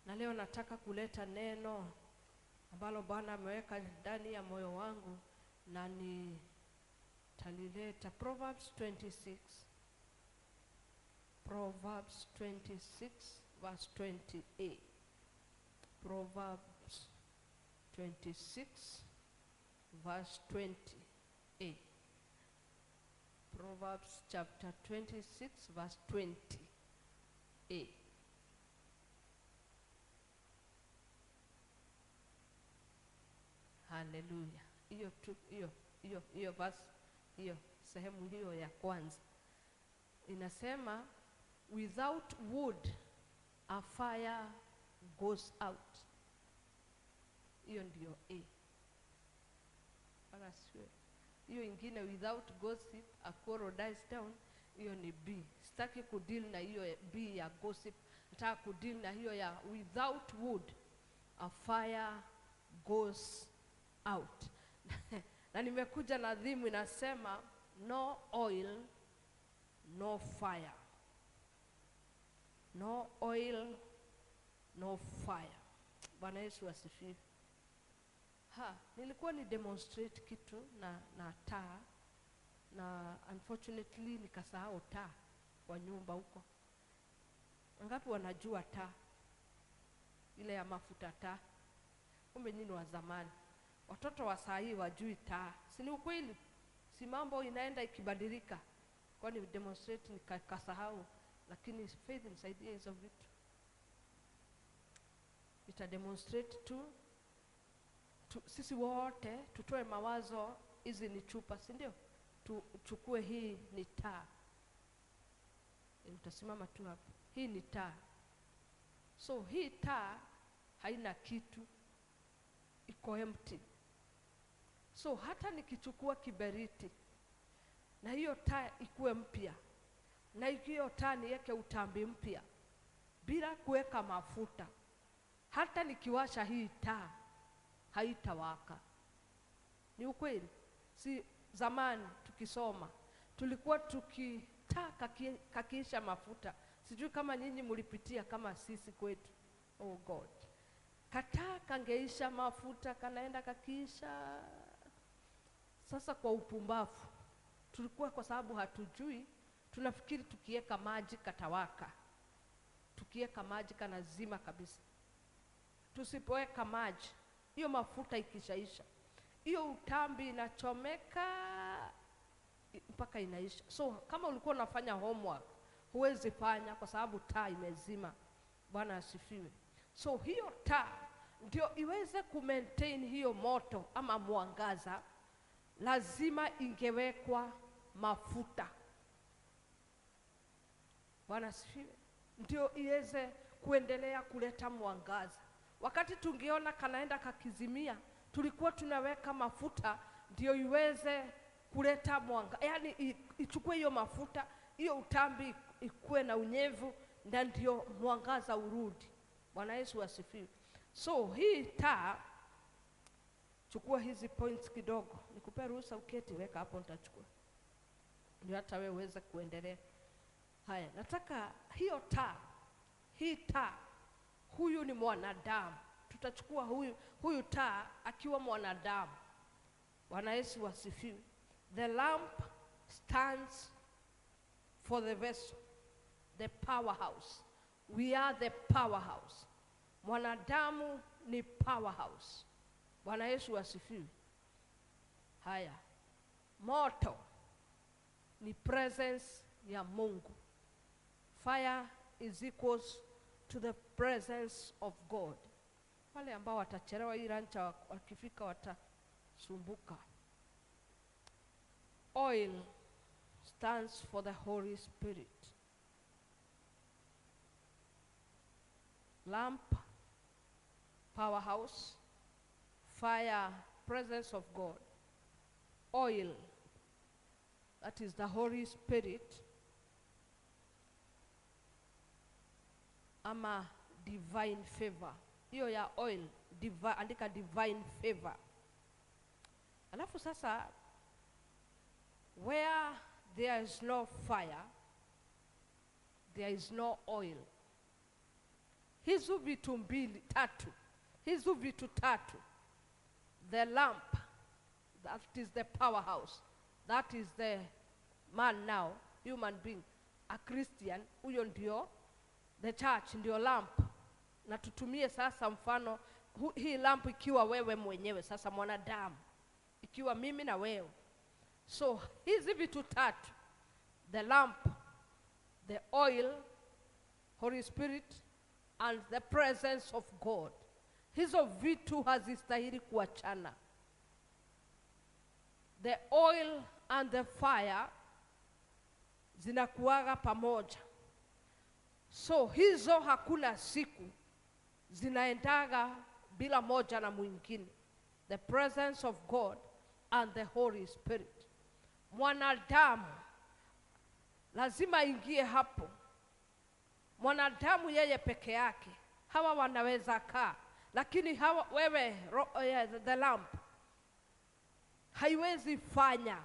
Na leo nataka kuleta neno ambalo Bwana ameweka ndani ya moyo wangu na ni talileta Proverbs 26 verse 28. Proverbs 26 verse 28. Proverbs chapter 26 verse 28. Hallelujah. Hiyo verse, hiyo sehemu hiyo ya kwanza inasema, without wood a fire goes out. Hiyo ndio A. Hiyo ingine, without gossip a quarrel dies down, hiyo ni B. Sitaki kudeal na hiyo B ya gossip, nataka kudeal na hiyo ya without wood a fire goes out. Na nimekuja na dhimu inasema, no oil no fire. No oil no fire. Bwana Yesu asifiwe. Nilikuwa ni demonstrate kitu na taa, na unfortunately nikasahau taa kwa nyumba huko. Ngapi wanajua taa ile ya mafuta taa? Kumbe nyinyi wa zamani. Watoto wa saa hii wajui taa. Si ni ukweli? Si mambo inaenda ikibadilika. Kwa ni demonstrate nikasahau, lakini faith nisaidie hizo vitu. Ita demonstrate tu sisi wote tutoe mawazo, hizi ni chupa, si ndio? Tuchukue hii ni taa. Utasimama tu hapo. Hii ni taa. So hii taa haina kitu, iko empty. So hata nikichukua kiberiti na hiyo taa ikuwe mpya, na hiyo taa niweke utambi mpya bila kuweka mafuta, hata nikiwasha hii taa haitawaka. Ni ukweli? Si zamani tukisoma tulikuwa tukitaka kakiisha mafuta. Sijui kama nyinyi mlipitia kama sisi kwetu. Oh God. Kataka ngeisha mafuta, kanaenda kakiisha. Sasa kwa upumbavu tulikuwa, kwa sababu hatujui, tunafikiri tukiweka maji katawaka. Tukiweka maji kanazima kabisa. Tusipoweka maji, hiyo mafuta ikishaisha, hiyo utambi inachomeka mpaka inaisha. So kama ulikuwa unafanya homework, huwezi fanya kwa sababu taa imezima. Bwana asifiwe. So hiyo taa ndio iweze kumaintain hiyo moto ama mwangaza, lazima ingewekwa mafuta. Bwana asifiwe. Ndio iweze kuendelea kuleta mwangaza. Wakati tungeona kanaenda kakizimia, tulikuwa tunaweka mafuta ndio iweze kuleta mwanga. Yaani ichukue hiyo mafuta, hiyo utambi ikuwe na unyevu, na ndio mwangaza urudi. Bwana Yesu asifiwe. So hii taa, chukua hizi points kidogo. Nikupe ruhusa uketi, weka hapo nitachukua. Ndio hata wewe uweze kuendelea. Haya, nataka hiyo taa. Hii taa, huyu ni mwanadamu. Tutachukua huyu taa akiwa mwanadamu. Bwana Yesu asifiwe. The lamp stands for the vessel, the powerhouse. We are the powerhouse. Mwanadamu ni powerhouse. Bwana Yesu asifiwe. Haya, moto ni presence ya Mungu. Fire is equals to the presence of God. Wale ambao watachelewa hii rancha wakifika watasumbuka. Oil stands for the Holy Spirit. Lamp, powerhouse. Fire, presence of God. Oil, that is the Holy Spirit. Ama divine favor. Hiyo ya oil, andika divine favor. Alafu sasa, where there is no fire, there is no oil. hizo vitu tatu, hizo vitu tatu, the lamp, that is the powerhouse, that is the man now, human being, a Christian, huyo ndio the church, ndio lamp. Na tutumie sasa mfano hii lamp ikiwa wewe mwenyewe sasa mwanadamu, ikiwa mimi na wewe. So hizi vitu tatu, the lamp, the oil, Holy Spirit, and the presence of God, hizo vitu hazistahili kuachana. The oil and the fire zinakuaga pamoja. So hizo hakuna siku zinaendaga bila moja na mwingine. The presence of God and the Holy Spirit. Mwanadamu lazima ingie hapo. Mwanadamu yeye peke yake, hawa wanaweza kaa, lakini hawa wewe the lamp haiwezi fanya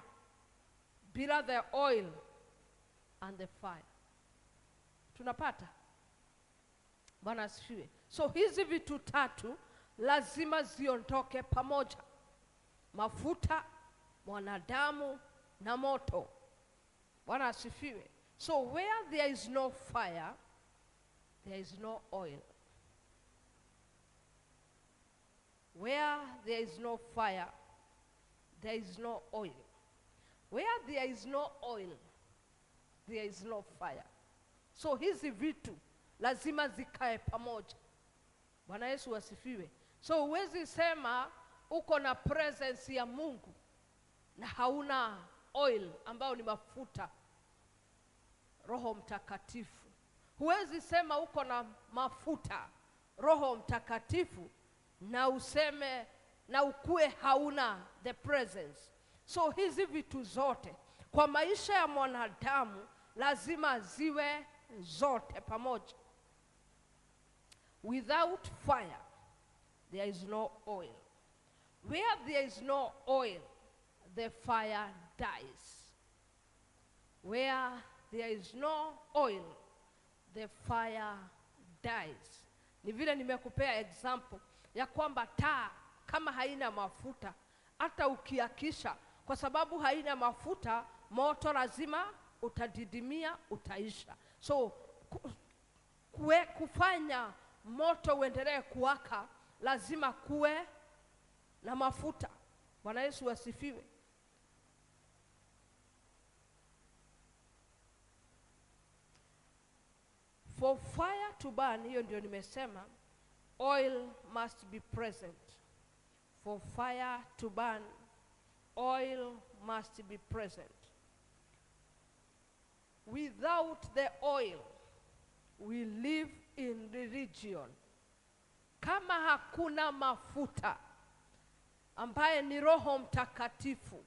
bila the oil and the fire. Tunapata? Bwana asifiwe. So hizi vitu tatu lazima ziondoke pamoja: mafuta, mwanadamu na moto. Bwana asifiwe. So where there is no fire, there is no oil. Where there is no fire, there is no oil. Where there is no oil, there is no fire. So hizi vitu lazima zikae pamoja. Bwana Yesu asifiwe. So huwezi sema uko na presence ya Mungu na hauna oil ambao ni mafuta, Roho Mtakatifu. Huwezi sema uko na mafuta, Roho Mtakatifu, na useme na ukue hauna the presence. So hizi vitu zote kwa maisha ya mwanadamu lazima ziwe zote pamoja. Without fire, there is no oil. Where there is no oil, the fire dies. Where there is no oil, the fire dies. Ni vile nimekupea example ya kwamba taa kama haina mafuta, hata ukiakisha, kwa sababu haina mafuta, moto lazima utadidimia, utaisha. So kufanya moto uendelee kuwaka lazima kuwe na mafuta. Bwana Yesu asifiwe. For fire to burn, hiyo ndio nimesema, oil must be present. For fire to burn, oil must be present. Without the oil, we live in religion. Kama hakuna mafuta ambaye ni Roho Mtakatifu,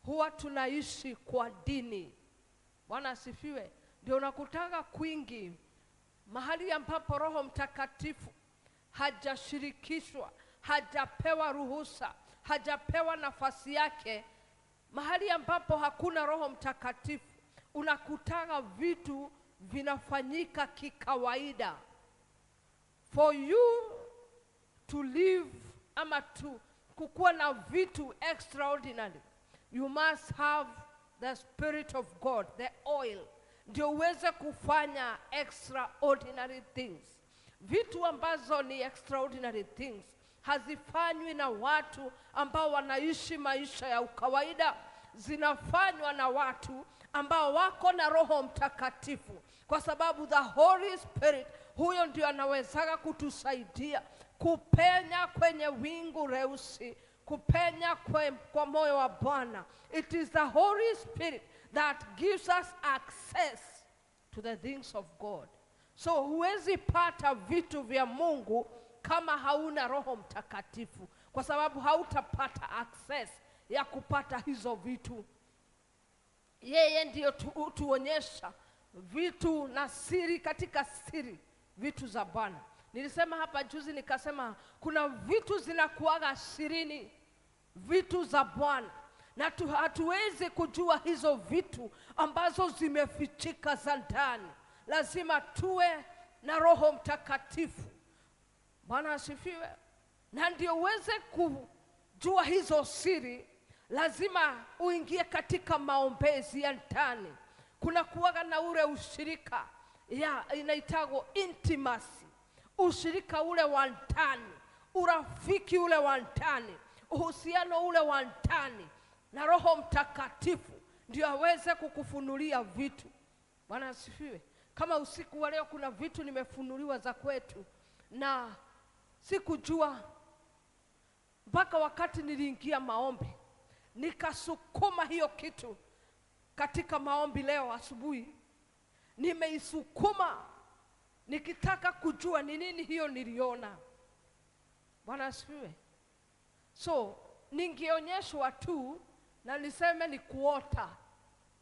huwa tunaishi kwa dini. Bwana asifiwe. Ndio unakutanga kwingi mahali ambapo Roho Mtakatifu hajashirikishwa, hajapewa ruhusa, hajapewa nafasi yake. Mahali ambapo hakuna Roho Mtakatifu, unakutanga vitu vinafanyika kikawaida. For you to live ama to kukuwa na vitu extraordinary, you must have the Spirit of God, the oil, ndio uweze kufanya extraordinary things. Vitu ambazo ni extraordinary things hazifanywi na watu ambao wanaishi maisha ya ukawaida, zinafanywa na watu ambao wako na Roho Mtakatifu, kwa sababu the Holy Spirit huyo ndio anaweza kutusaidia kupenya kwenye wingu reusi, kupenya kwa moyo wa Bwana. It is the Holy Spirit that gives us access to the things of God. So huwezi pata vitu vya Mungu kama hauna Roho Mtakatifu, kwa sababu hautapata access ya kupata hizo vitu. Yeye ndio tuonyesha vitu na siri katika siri, vitu za Bwana. Nilisema hapa juzi nikasema kuna vitu zinakuaga sirini, vitu za Bwana, na hatuwezi kujua hizo vitu ambazo zimefichika za ndani. Lazima tuwe na Roho Mtakatifu. Bwana asifiwe. Na ndio uweze kujua hizo siri, lazima uingie katika maombezi ya ndani. Kuna kuwaga na ule ushirika inaitagwo intimacy, ushirika ule wa ndani, urafiki ule wa ndani, uhusiano ule wa ndani na Roho Mtakatifu, ndio aweze kukufunulia vitu. Bwana asifiwe. Kama usiku wa leo kuna vitu nimefunuliwa za kwetu na sikujua mpaka wakati niliingia maombi, nikasukuma hiyo kitu katika maombi leo asubuhi. Nimeisukuma nikitaka kujua ni nini hiyo niliona. Bwana asifiwe. So ningeonyeshwa tu na niseme ni kuota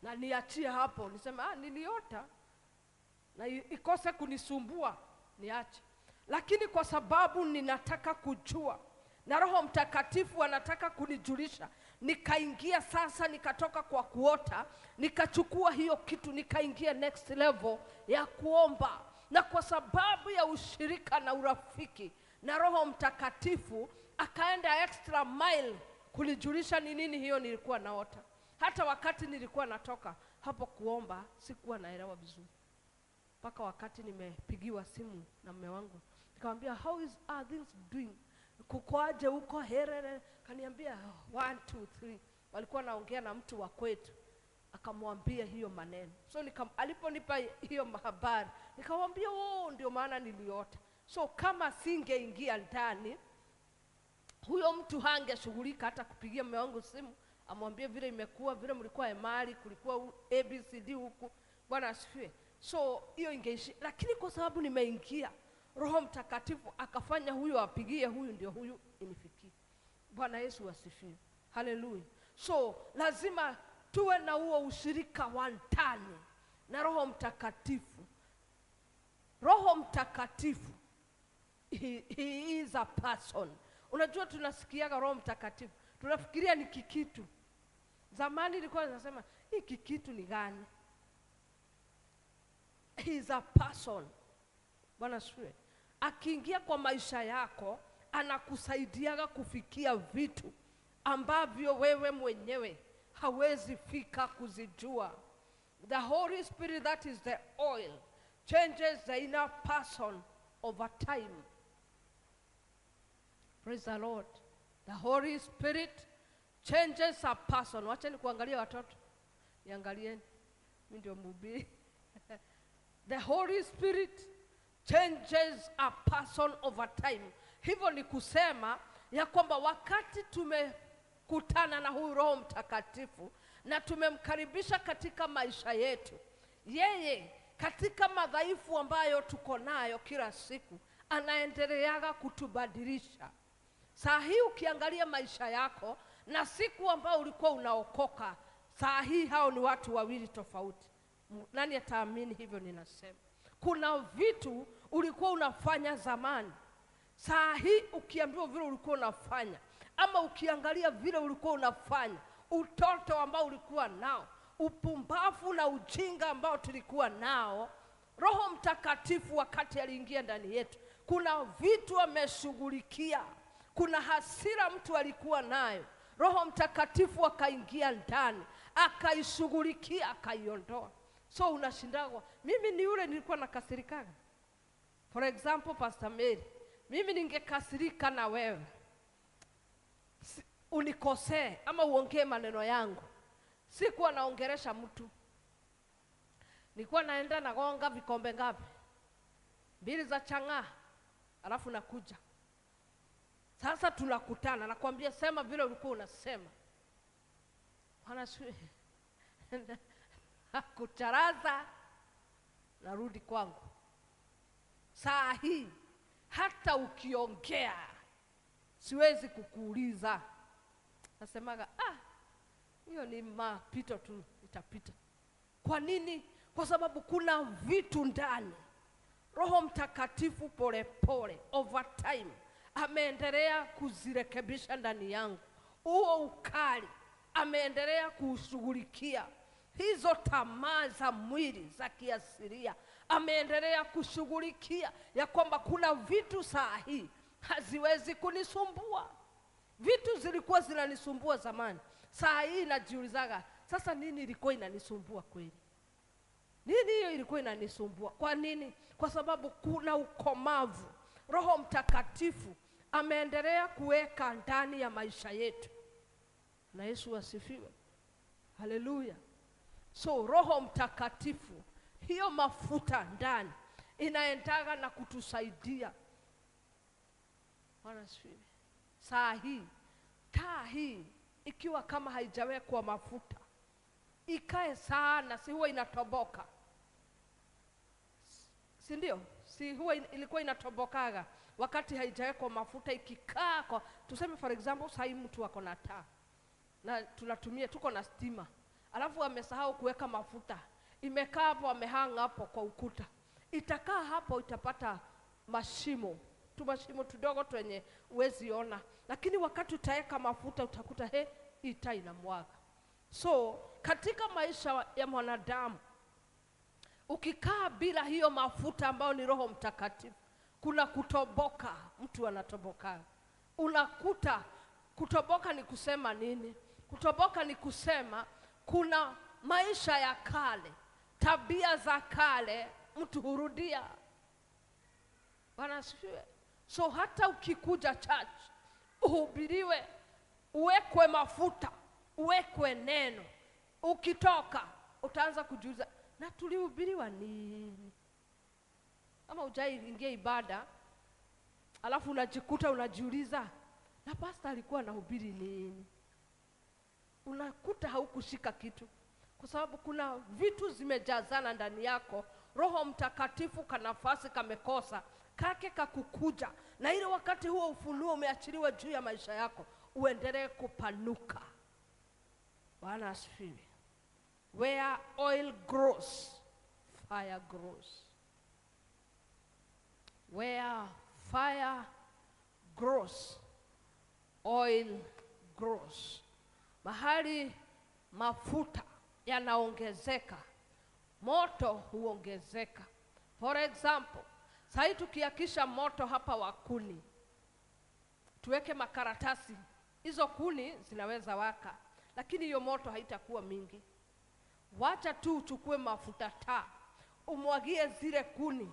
na niachie hapo, niseme niliota na ikose kunisumbua niache. Lakini kwa sababu ninataka kujua na Roho Mtakatifu anataka kunijulisha, nikaingia sasa, nikatoka kwa kuota, nikachukua hiyo kitu, nikaingia next level ya kuomba. Na kwa sababu ya ushirika na urafiki na Roho Mtakatifu, akaenda extra mile kunijulisha ni nini hiyo nilikuwa naota. Hata wakati nilikuwa natoka hapo kuomba, sikuwa naelewa vizuri. Mpaka wakati nimepigiwa simu na mume wangu, nikamwambia are things doing? Kukoaje huko herere? Kaniambia 1 2 3. Walikuwa naongea na mtu wa kwetu, akamwambia hiyo maneno. So aliponipa hiyo habari, nikamwambia ndio maana niliota. So kama singeingia ndani, huyo mtu hangeshughulika hata kupigia mume wangu simu amwambie vile imekuwa, vile mlikuwa Emali, kulikuwa ABCD huku. Bwana asifiwe. So hiyo ingeishi. Lakini kwa sababu nimeingia, Roho Mtakatifu akafanya huyo apigie huyu, ndio huyu inifikie. Bwana Yesu asifiwe. Haleluya. So lazima tuwe na huo ushirika wa ndani na Roho Mtakatifu. Roho Mtakatifu, he is a person. Unajua tunasikiaga Roho Mtakatifu, tunafikiria ni kikitu. Zamani nilikuwa nasema hiki kitu ni gani? He is a person. Bwana asifiwe. Akiingia kwa maisha yako, anakusaidiaga kufikia vitu ambavyo wewe mwenyewe hawezi fika kuzijua. The Holy Spirit, that is the oil, changes the inner person over time. Praise the Lord. The Holy Spirit changes a person. Wacha ni kuangalia watoto, niangalieni, mimi ndio mhubiri. The Holy Spirit changes a person over time. Hivyo ni kusema ya kwamba wakati tumekutana na huyu Roho Mtakatifu na tumemkaribisha katika maisha yetu, yeye katika madhaifu ambayo tuko nayo kila siku, anaendeleaga kutubadilisha. Saa hii ukiangalia maisha yako na siku ambao ulikuwa unaokoka, saa hii hao ni watu wawili tofauti. Nani ataamini hivyo ninasema? Kuna vitu ulikuwa unafanya zamani, saa hii ukiambiwa vile ulikuwa unafanya, ama ukiangalia vile ulikuwa unafanya, utoto ambao ulikuwa nao, upumbavu na ujinga ambao tulikuwa nao, Roho Mtakatifu wakati aliingia ndani yetu, kuna vitu ameshughulikia. Kuna hasira mtu alikuwa nayo, Roho Mtakatifu akaingia ndani, akaishughulikia, akaiondoa. So unashindagwa, mimi ni yule nilikuwa nakasirikaga. For example, Pastor Mary, mimi ningekasirika na wewe, unikosee ama uongee maneno yangu, sikuwa naongeresha mtu. Nilikuwa naenda nagonga vikombe ngapi? 2 za chang'aa, alafu nakuja. Sasa tunakutana, nakwambia sema vile ulikuwa unasema. Bwana siwe kucharaza, narudi kwangu. Saa hii hata ukiongea siwezi kukuuliza. Nasemaga hiyo ni mapito tu, itapita. Kwa nini? Kwa sababu kuna vitu ndani. Roho Mtakatifu pole pole over time ameendelea kuzirekebisha ndani yangu. Huo ukali ameendelea kushughulikia. Hizo tamaa za mwili za kiasiria Ameendelea kushughulikia ya kwamba kuna vitu saa hii haziwezi kunisumbua. Vitu zilikuwa zinanisumbua zamani, saa hii najiulizaga, sasa nini ilikuwa inanisumbua kweli? Nini hiyo ilikuwa inanisumbua? Kwa nini? Kwa sababu kuna ukomavu. Roho Mtakatifu ameendelea kuweka ndani ya maisha yetu. Na Yesu asifiwe. Haleluya. So Roho Mtakatifu, hiyo mafuta ndani inaendaga na kutusaidia. Bwana asifiwe. Saa hii, taa hii ikiwa kama haijawekwa mafuta, ikae sana, si huwa inatoboka. Si ndio? Si huwa ilikuwa inatobokaga wakati haijawekwa mafuta. Ikikaa kwa, tuseme for example, saa hii mtu wako na taa na tunatumia, tuko na stima, alafu amesahau kuweka mafuta, imekaa hapo, amehanga hapo kwa ukuta, itakaa hapo, itapata mashimo, mashimo tudogo twenye uwezi ona. Lakini wakati utaweka mafuta utakuta ita inamwaga. So katika maisha ya mwanadamu, ukikaa bila hiyo mafuta ambayo ni Roho Mtakatifu, kuna kutoboka. Mtu anatoboka. Unakuta kutoboka ni kusema nini? Kutoboka ni kusema kuna maisha ya kale, tabia za kale mtu hurudia. Bwana asifiwe. So hata ukikuja church, uhubiriwe, uwekwe mafuta, uwekwe neno, ukitoka utaanza kujiuliza, na tulihubiriwa nini? Kama hujaingia ibada, alafu unajikuta unajiuliza, na pastor alikuwa anahubiri nini? Unakuta haukushika kitu, kwa sababu kuna vitu zimejazana ndani yako. Roho Mtakatifu kanafasi kamekosa kake kakukuja, na ile wakati huo ufunuo umeachiliwa juu ya maisha yako, uendelee kupanuka. Bwana asifiwe. Where oil grows, fire grows. Where fire grows, oil grows. Mahali mafuta yanaongezeka, moto huongezeka. For example, sasa tukiakisha moto hapa wa kuni, tuweke makaratasi, hizo kuni zinaweza waka, lakini hiyo moto haitakuwa mingi. Wacha tu uchukue mafuta taa, umwagie zile kuni,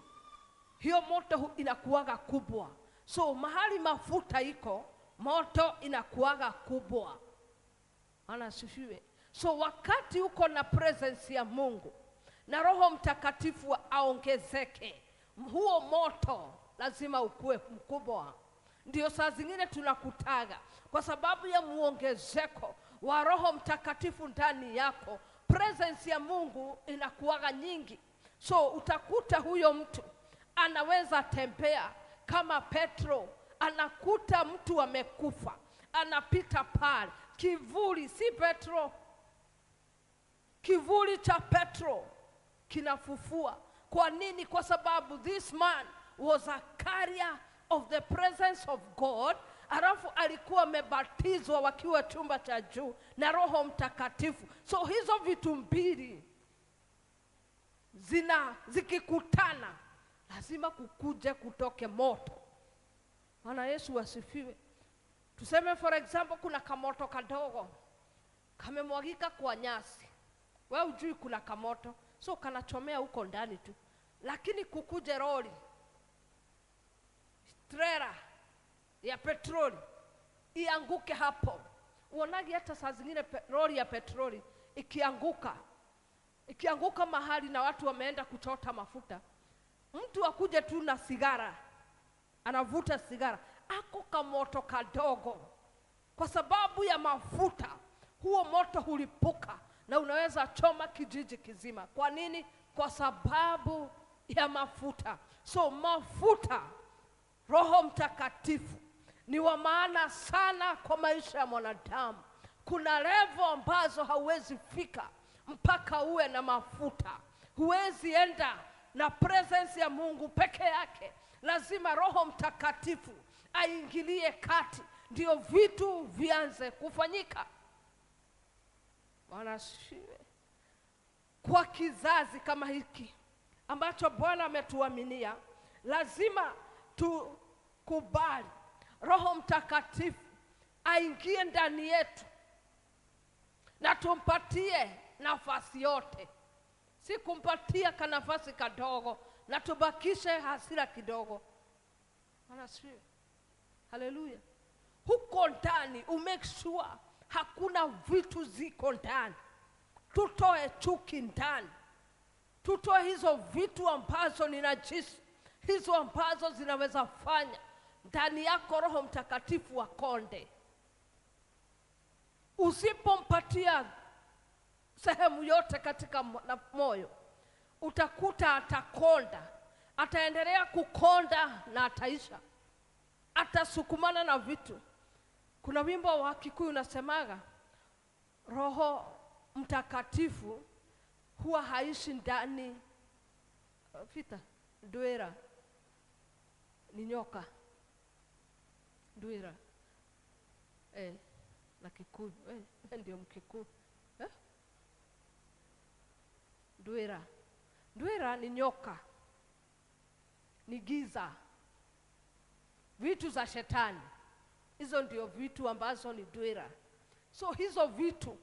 hiyo moto inakuwaga kubwa. So mahali mafuta iko, moto inakuwaga kubwa. Bwana asifiwe. So wakati uko na presence ya Mungu na Roho Mtakatifu aongezeke, huo moto lazima ukue mkubwa. Ndio saa zingine tunakutaga, kwa sababu ya muongezeko wa Roho Mtakatifu ndani yako, presence ya Mungu inakuwaga nyingi. So utakuta huyo mtu anaweza tembea kama Petro, anakuta mtu amekufa, anapita pale, kivuli, si Petro, kivuli cha Petro kinafufua. Kwa nini? Kwa sababu this man was a carrier of the presence of God. Alafu alikuwa amebatizwa wakiwa chumba cha juu na Roho Mtakatifu. So hizo vitu mbili zikikutana, lazima kukuje kutoke moto. Bwana Yesu asifiwe. Tuseme for example, kuna kamoto kadogo kamemwagika kwa nyasi, wewe hujui kuna kamoto, so kanachomea huko ndani tu. Lakini kukuje lori, trailer ya petroli, ianguke hapo. Uonagi hata saa zingine lori ya petroli ikianguka mahali na watu wameenda kuchota mafuta, mtu akuje tu na sigara, anavuta sigara, ako kamoto kadogo, kwa sababu ya mafuta, huo moto hulipuka na unaweza choma kijiji kizima. Kwa nini? Kwa sababu ya mafuta. So mafuta, Roho Mtakatifu ni wa maana sana kwa maisha ya mwanadamu. Kuna level ambazo hauwezi fika mpaka uwe na mafuta. Huwezi enda na presence ya Mungu peke yake, lazima Roho Mtakatifu aingilie kati ndio vitu vianze kufanyika. Bwana asifiwe. Kwa kizazi kama hiki ambacho Bwana ametuaminia, lazima tukubali Roho Mtakatifu aingie ndani yetu na tumpatie nafasi yote, si kumpatia kanafasi kadogo na tubakishe hasira kidogo. Anasifiwe. Haleluya. Huko ndani umake sure hakuna vitu ziko ndani. Tutoe chuki ndani, tutoe hizo vitu ambazo ni najisi, hizo ambazo zinaweza fanya ndani yako Roho Mtakatifu akonde. Usipompatia sehemu yote katika moyo, utakuta atakonda, ataendelea kukonda na ataisha, atasukumana na vitu. Kuna wimbo wa Kikuyu unasemaga Roho Mtakatifu huwa haishi ndani vita ndwera ni nyoka ndwera na Kikuyu ndio Mkikuyu ndwera ni nyoka, ni giza, vitu za shetani. Hizo ndio vitu ambazo ni ndwera. So hizo vitu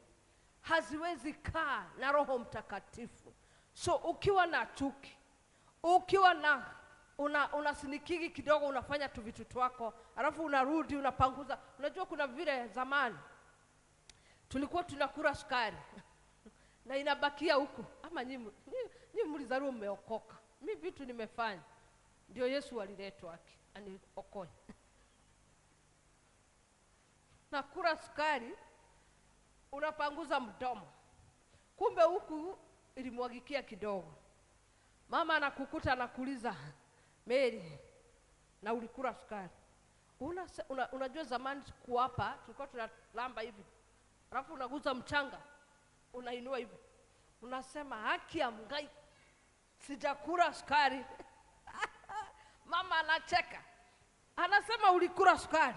haziwezi kaa na Roho Mtakatifu. So ukiwa na chuki, ukiwa na unasinikigi kidogo, unafanya tu vitu twako, alafu unarudi unapanguza. Unajua kuna vile zamani tulikuwa tunakula sukari na inabakia huko. Ama nyinyi mlizaliwa mmeokoka. Mimi vitu nimefanya ndio Yesu aliletwa aniokoe. Nakula sukari, unapanguza mdomo, kumbe huku ilimwagikia kidogo. Mama anakukuta anakuuliza, Mary, na ulikula sukari? Unajua zamani kuapa tulikuwa tunalamba hivi, alafu unaguza mchanga, unainua hivi, unasema haki ya Mungu, sijakula sukari. Mama anacheka, anasema ulikula sukari.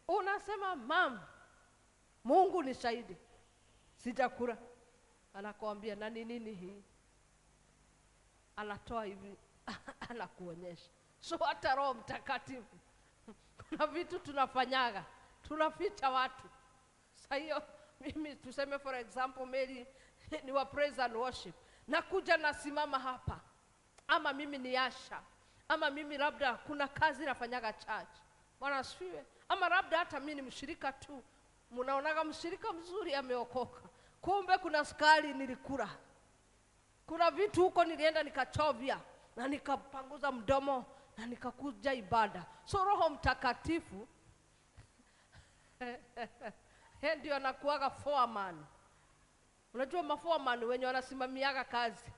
Unasema mama, Mungu ni shahidi, sijakula. Anakuambia na nini hii? Anatoa hivi anakuonyesha. So hata Roho Mtakatifu kuna vitu tunafanyaga, tunaficha watu. Sasa hiyo mimi tuseme for example Mary ni wa praise and worship, nakuja nasimama hapa, ama mimi ni Asha, ama mimi labda kuna kazi nafanyaga church, Bwana asifiwe, ama labda hata mimi ni mshirika tu, mnaonaga mshirika mzuri ameokoka, kumbe kuna sukari nilikula. Kuna vitu huko nilienda nikachovya na nikapanguza mdomo na nikakuja ibada. So Roho Mtakatifu ndio anakuaga foreman. Unajua maforeman wenye wanasimamiaga kazi,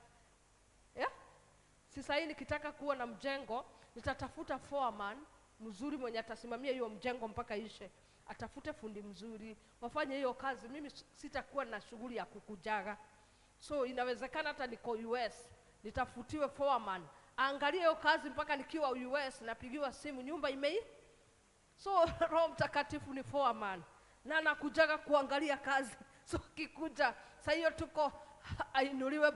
sasa hii nikitaka kuwa na mjengo, nitatafuta foreman mzuri mwenye atasimamia hiyo mjengo mpaka ishe. Atafute fundi mzuri wafanye hiyo kazi. Mimi sitakuwa na shughuli ya kukujaga. So inawezekana hata niko US, nitafutiwe foreman angalie hiyo kazi mpaka nikiwa US napigiwa simu nyumba imei. So Roho Mtakatifu ni foreman na anakujaga kuangalia kazi. So kikuja sasa hiyo tuko ainuliwe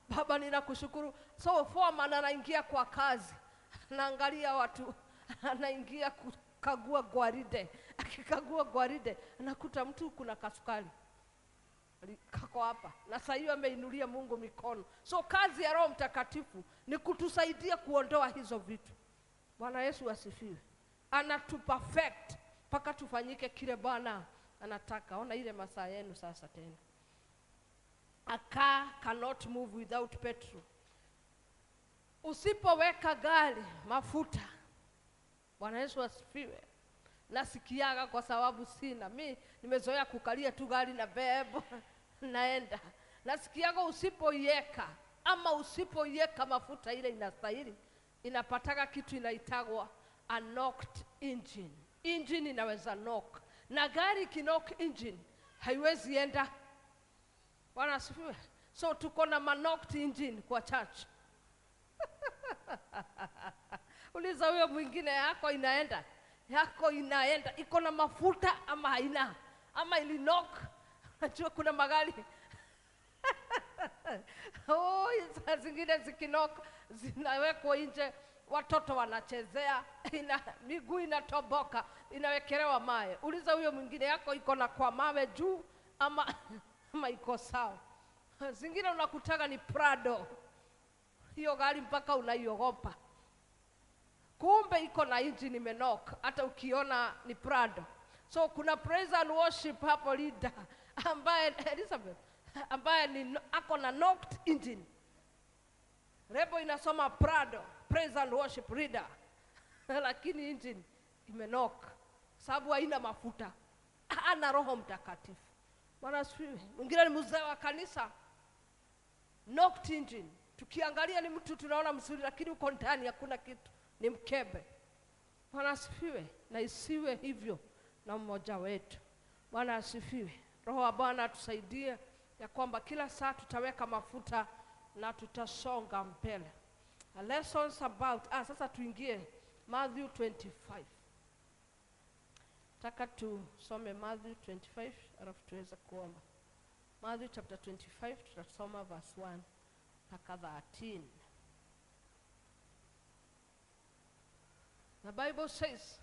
Baba ninakushukuru. So foreman anaingia kwa kazi, anaangalia watu, anaingia kukagua gwaride. Akikagua gwaride anakuta mtu kuna kasukari kako hapa, na sasa hiyo ameinulia Mungu mikono. So kazi ya Roho Mtakatifu ni kutusaidia kuondoa hizo vitu. Bwana Yesu asifiwe. Anatuperfect mpaka tufanyike kile Bwana anataka. Ona ile masaa yenu sasa tena. A car cannot move without petrol. Usipoweka gari mafuta, Bwana Yesu asifiwe. Nasikiaga kwa sababu sina. Mimi nimezoea kukalia tu gari na bebo naenda. Nasikiaga usipoiweka ama usipoiweka mafuta ile inastahili, inapataga kitu inaitagwa a knocked engine. Engine inaweza knock. Na gari kinock engine haiwezi enda. Bwana asifiwe. So tuko na knocked engine kwa church. Uliza huyo mwingine, yako inaenda? Yako inaenda, iko na mafuta ama haina? Ama ili knock? Unajua kuna magari Oh, saa zingine zikinoka zinawekwa nje, watoto wanachezea, miguu inatoboka, inawekelewa mawe. Uliza huyo mwingine yako iko na kwa mawe juu ama iko sawa. Zingine unakutaka ni Prado, hiyo gari mpaka unaiogopa, kumbe iko na engine imenoka, hata ukiona ni Prado. So kuna praise and worship hapo leader ambaye Elizabeth, ambaye ni ako na knocked engine, rebo inasoma Prado praise and worship leader lakini engine imenoka sababu haina mafuta, ana Roho Mtakatifu. Bwana asifiwe. Mwingine ni mzee wa kanisa, knocked engine, tukiangalia ni mtu tunaona mzuri, lakini uko ndani hakuna kitu, ni mkebe. Bwana asifiwe. Na isiwe hivyo na mmoja wetu. Bwana asifiwe. Roho wa Bwana tusaidie ya kwamba kila saa tutaweka mafuta na tutasonga mbele. A lessons about sasa tuingie Matthew 25. Taka tusome Matthew 25 alafu tuweze kuomba. Matthew chapter 25 tutasoma verse 1 mpaka 13. The Bible says,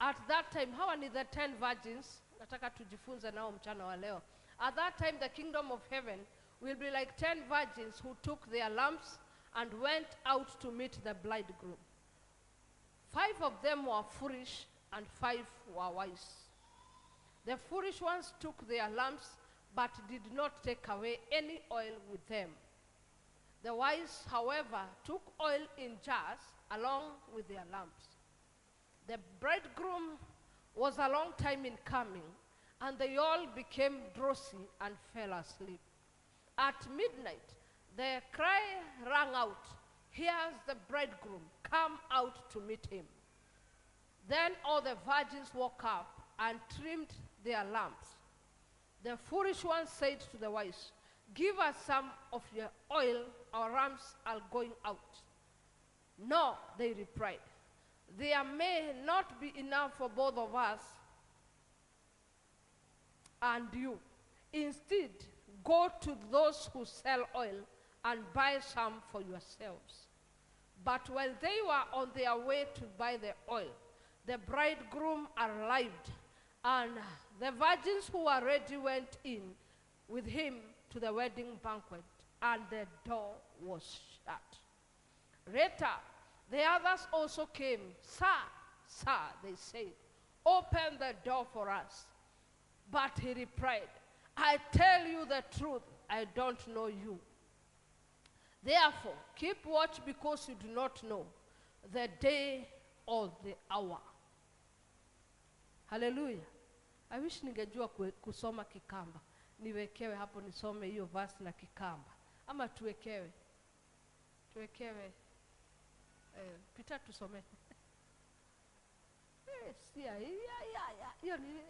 at that time, hawa ni the 10 virgins, nataka tujifunze nao mchana wa leo. At that time the kingdom of heaven will be like 10 virgins who took their lamps and went out to meet the bridegroom. 5 of them were foolish and 5 were wise. The foolish ones took their lamps but did not take away any oil with them. The wise, however, took oil in jars along with their lamps. The bridegroom was a long time in coming, and they all became drowsy and fell asleep. At midnight, the cry rang out, "Here's the bridegroom, come out to meet him." Then all the virgins woke up and trimmed their lamps. The foolish ones said to the wise, "Give us some of your oil, our lamps are going out." "No," they replied, "there may not be enough for both of us and you. Instead, go to those who sell oil and buy some for yourselves." But while they were on their way to buy the oil, the bridegroom arrived, and the virgins who were ready went in with him to the wedding banquet, and the door was shut. Later, the others also came. "Sir, sir," they said, "open the door for us." But he replied, "I tell you the truth, I don't know you. Therefore, keep watch, because you do not know the day or the hour." Hallelujah. I wish ningejua kusoma Kikamba. Niwekewe hapo nisome hiyo verse na Kikamba. Ama tuwekewe. Pita tusome. Ya. Hiyo ni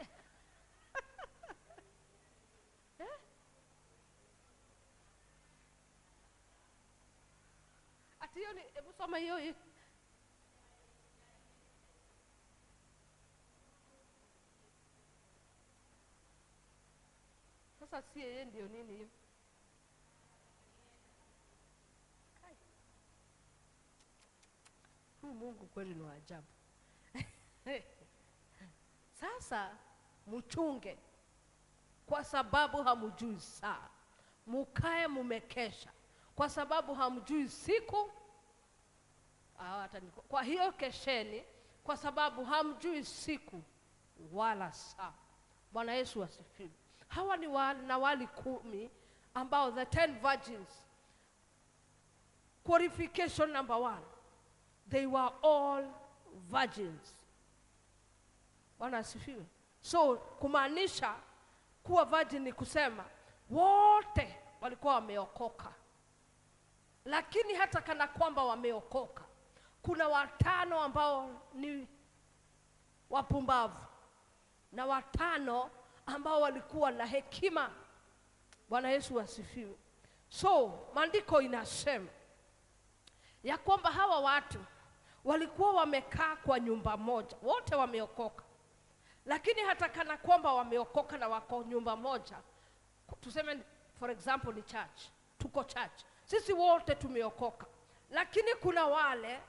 ati hiyo ni, hebu soma hiyo. Sasa si yeye ndio nini hiyo? Mungu kweli ni ajabu. Sasa mchunge, kwa sababu hamjui saa. Mukae mumekesha, kwa sababu hamjui siku. Kwa hiyo kesheni, kwa sababu hamjui siku wala saa. Bwana Yesu asifiwe. Hawa ni wanawali 10 ambao the 10 virgins. Qualification number 1. They were all virgins. Bwana asifiwe. So kumaanisha kuwa virgin ni kusema wote walikuwa wameokoka. Lakini hata kana kwamba wameokoka, kuna 5 ambao ni wapumbavu na 5 ambao walikuwa na hekima. Bwana Yesu asifiwe. So maandiko inasema ya kwamba hawa watu walikuwa wamekaa kwa nyumba moja, wote wameokoka. Lakini hata kana kwamba wameokoka na wako nyumba moja, tuseme for example ni church, tuko church, sisi wote tumeokoka, lakini kuna wale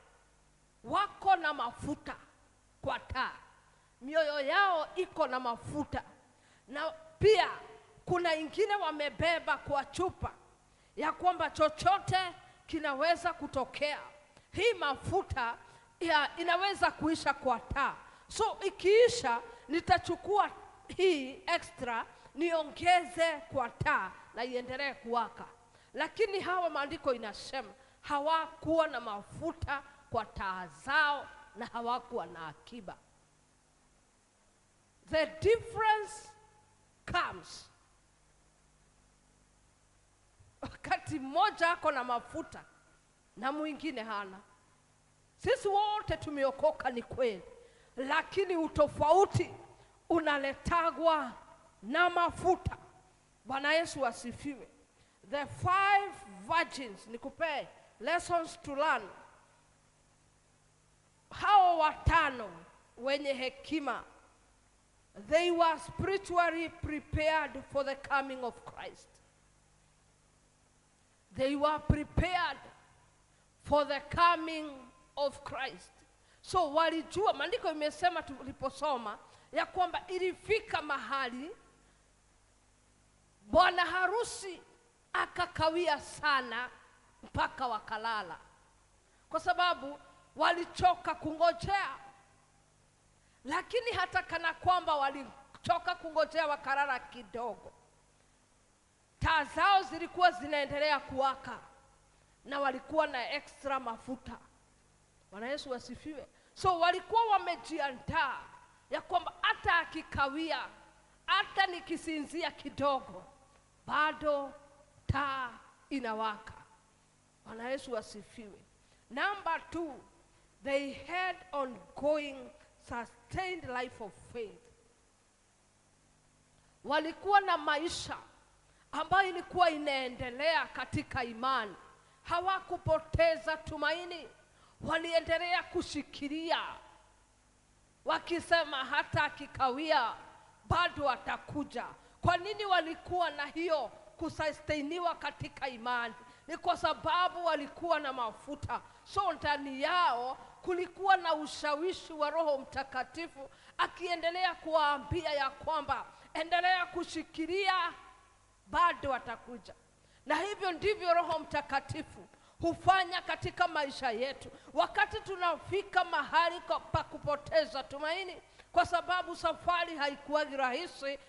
wako na mafuta kwa taa, mioyo yao iko na mafuta, na pia kuna ingine wamebeba kwa chupa ya kwamba chochote kinaweza kutokea. Hii mafuta inaweza kuisha kwa taa, so ikiisha nitachukua hii extra niongeze kwa taa na iendelee kuwaka. Lakini hawa maandiko inasema hawakuwa na mafuta kwa taa zao na hawakuwa na akiba. The difference comes wakati mmoja ako na mafuta na mwingine hana. Sisi wote tumeokoka, ni kweli, lakini utofauti unaletagwa na mafuta. Bwana Yesu asifiwe. The 5 virgins, nikupe lessons to learn. Hao watano wenye hekima, they were spiritually prepared for the coming of Christ. They were prepared for the coming of Christ. So walijua, maandiko imesema tuliposoma ya kwamba ilifika mahali bwana harusi akakawia sana mpaka wakalala, kwa sababu walichoka kungojea. Lakini hata kana kwamba walichoka kungojea wakalala kidogo, taa zao zilikuwa zinaendelea kuwaka na walikuwa na extra mafuta. Bwana Yesu asifiwe. So walikuwa wamejiandaa ya kwamba hata akikawia, hata nikisinzia kidogo, bado taa inawaka. Bwana Yesu asifiwe. Number 2, they had ongoing sustained life of faith. Walikuwa na maisha ambayo ilikuwa inaendelea katika imani. Hawakupoteza tumaini, waliendelea kushikilia wakisema hata akikawia bado atakuja. Kwa nini walikuwa na hiyo kusustainiwa katika imani? Ni kwa sababu walikuwa na mafuta. So ndani yao kulikuwa na ushawishi wa Roho Mtakatifu akiendelea kuwaambia ya kwamba endelea kushikilia, bado atakuja. Na hivyo ndivyo Roho Mtakatifu hufanya katika maisha yetu. Wakati tunafika mahali pa kupoteza tumaini, kwa sababu safari haikuwa rahisi,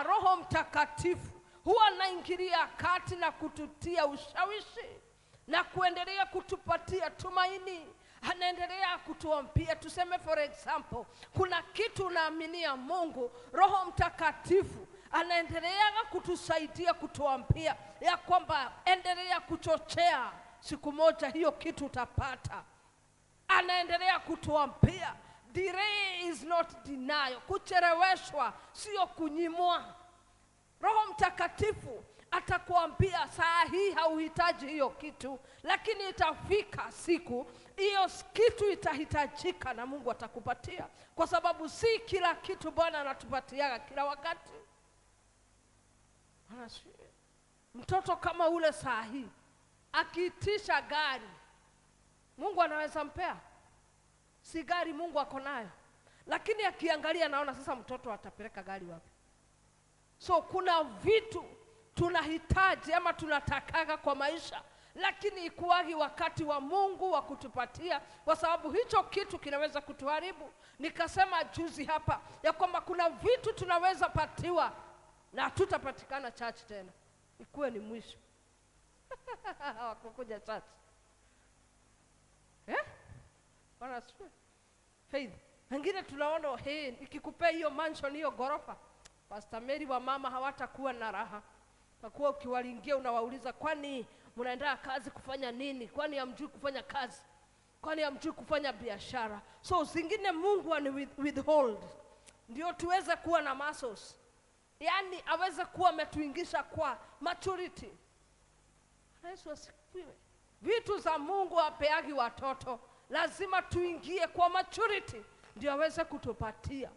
Roho Mtakatifu huwa anaingilia kati na kututia ushawishi na kuendelea kutupatia tumaini. Anaendelea kutuambia, tuseme for example, kuna kitu naaminia Mungu, Roho Mtakatifu anaendelea kutusaidia kutuambia ya kwamba endelea kuchochea, siku moja hiyo kitu utapata. Anaendelea kutuambia delay is not denial, kucheleweshwa sio kunyimwa. Roho Mtakatifu atakuambia saa hii hauhitaji hiyo kitu, lakini itafika siku hiyo kitu itahitajika na Mungu atakupatia, kwa sababu si kila kitu Bwana anatupatia kila wakati. Mtoto kama ule saa hii akiitisha gari, Mungu anaweza mpea? Si gari Mungu ako nayo, lakini akiangalia naona sasa mtoto atapeleka gari wapi? So kuna vitu tunahitaji ama tunatakaga kwa maisha, lakini ikuagi wakati wa Mungu wa kutupatia, kwa sababu hicho kitu kinaweza kutuharibu. Nikasema juzi hapa ya kwamba kuna vitu tunaweza patiwa na tutapatikana church tena, ikuwe ni mwisho wakukuja church. Bwana asifiwe. Faith. Wengine tunaona ikikupea hiyo mansion, hiyo gorofa, Pastor Mary wa mama hawatakuwa na raha. Kwa kuwa ukiwalingia unawauliza, kwani mnaenda kazi kufanya nini? Kwani hamjui kufanya kazi? Kwani hamjui kufanya biashara? So zingine Mungu withhold ndio tuweze kuwa na muscles, yani aweze kuwa ametuingisha kwa maturity. Yesu asifiwe. Vitu za Mungu apeagi watoto, lazima tuingie kwa maturity ndio aweze kutupatia.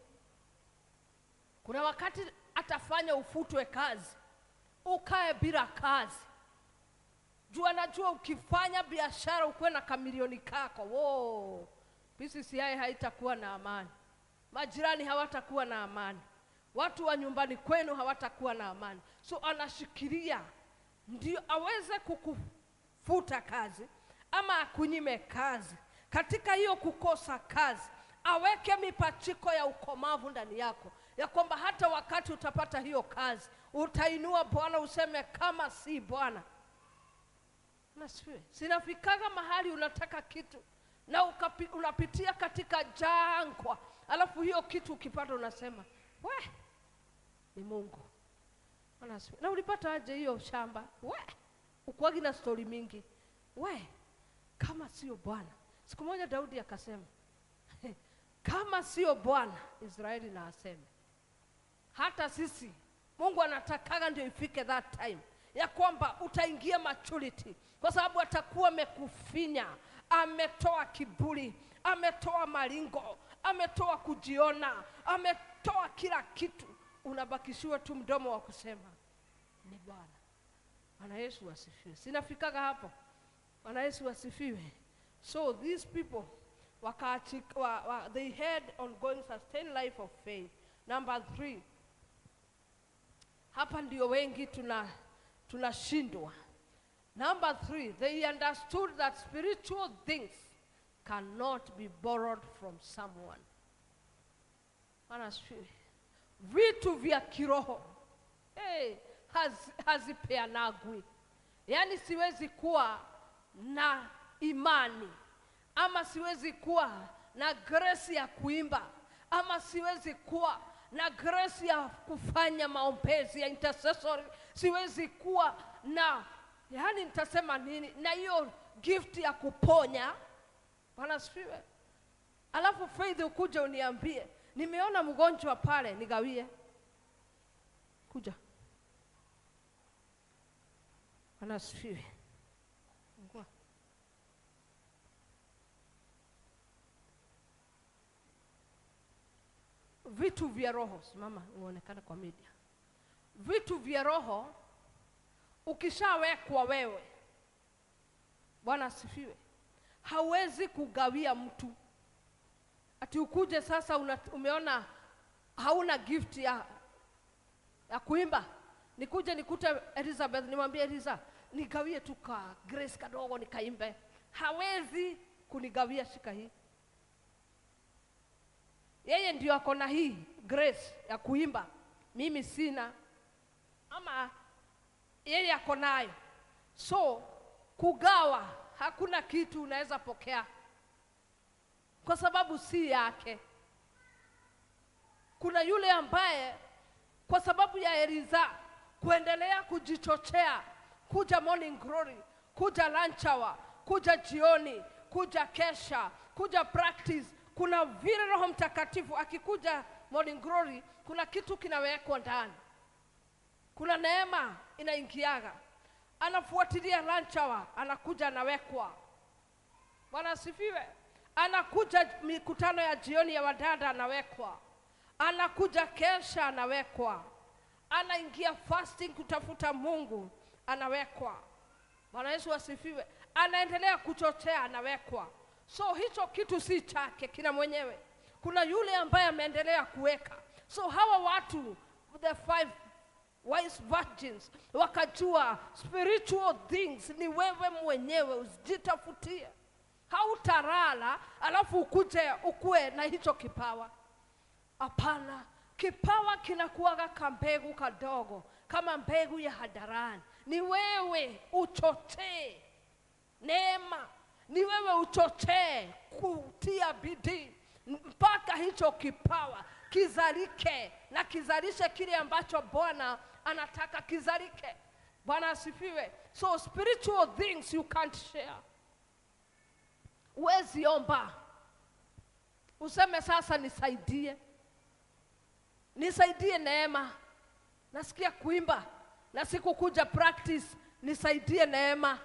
Kuna wakati atafanya ufutwe kazi, ukae bila kazi, Jua najua ukifanya biashara ukuwe na kamilioni kako, wow, PCCI haitakuwa na amani. Majirani hawatakuwa na amani. Watu wa nyumbani kwenu hawatakuwa na amani. So anashikilia ndio aweze kukufuta kazi ama akunyime kazi. Katika hiyo kukosa kazi, aweke mipachiko ya ukomavu ndani yako, ya kwamba hata wakati utapata hiyo kazi, utainua Bwana useme kama si Bwana. Nasiwe, sinafikaga mahali unataka kitu na unapitia katika jangwa, alafu hiyo kitu ukipata unasema, we, ni Mungu. Nasiwe, na ulipata aje hiyo shamba? We, ukuagi na story mingi. We, kama sio Bwana. Siku moja Daudi akasema, kama sio Bwana, Israeli na aseme. Hata sisi, Mungu anatakaga ndio ifike that time, ya kwamba utaingia maturity, kwa sababu atakuwa amekufinya, ametoa kiburi, ametoa malingo, ametoa kujiona, ametoa kila kitu. Unabakishiwa tu mdomo wa kusema ni Bwana. Bwana Yesu asifiwe. Sinafikaga hapo. Bwana Yesu asifiwe. So these people they had ongoing sustained life of faith. Number 3, hapa ndio wengi tunashindwa. Number 3, they understood that spiritual things cannot be borrowed from someone. Anasifiwe. Vitu vya kiroho hazipeanagwi. Yani siwezi kuwa na imani, ama siwezi kuwa na grace ya kuimba, ama siwezi kuwa na grace ya kufanya maombezi ya intercessory, siwezi kuwa na, yani nitasema nini, na hiyo gift ya kuponya. Bwana asifiwe. Alafu faith ukuje uniambie, nimeona mgonjwa pale, nigawie. Kuja. Bwana asifiwe. Vitu vya roho, simama uonekane kwa media. Vitu vya roho ukishawekwa wewe, Bwana asifiwe, hauwezi kugawia mtu. Ati ukuje sasa umeona hauna gift ya kuimba, nikuje nikute Elizabeth nimwambie Eliza nigawie tu ka grace kadogo nikaimbe. Hawezi kunigawia, shika hii. Yeye ndio ako na hii grace ya kuimba, mimi sina, ama yeye ako nayo. So kugawa, hakuna kitu unaweza pokea, kwa sababu si yake. Kuna yule ambaye kwa sababu ya Eliza kuendelea kujichochea, kuja morning glory, kuja lunch hour, kuja jioni, kuja kesha, kuja practice, kuna vile Roho Mtakatifu akikuja morning glory, kuna kitu kinawekwa ndani. Kuna neema inaingiaga. Anafuatilia lunch hour, anakuja anawekwa. Bwana asifiwe. Anakuja mikutano ya jioni ya wadada, anawekwa. Anakuja kesha, anawekwa. Anaingia fasting kutafuta Mungu, anawekwa. Bwana Yesu asifiwe. Anaendelea kuchochea, anawekwa. So hicho kitu si chake, kina mwenyewe. Kuna yule ambaye ameendelea kuweka. So hawa watu, the 5 wise virgins, wakajua spiritual things ni wewe mwenyewe ujitafutie. Hautarala alafu ukue na hicho kipawa. Hapana, kipawa kinakuwaga kambegu kadogo, kama mbegu ya hadarani. Ni wewe uchochee neema, ni wewe uchochee kutia bidii mpaka hicho kipawa kizalike na kizalishe kile ambacho Bwana anataka kizalike. Bwana asifiwe. So spiritual things you can't share. Uwezi omba useme sasa nisaidie neema, nasikia kuimba na siku kuja practice, nisaidie neema.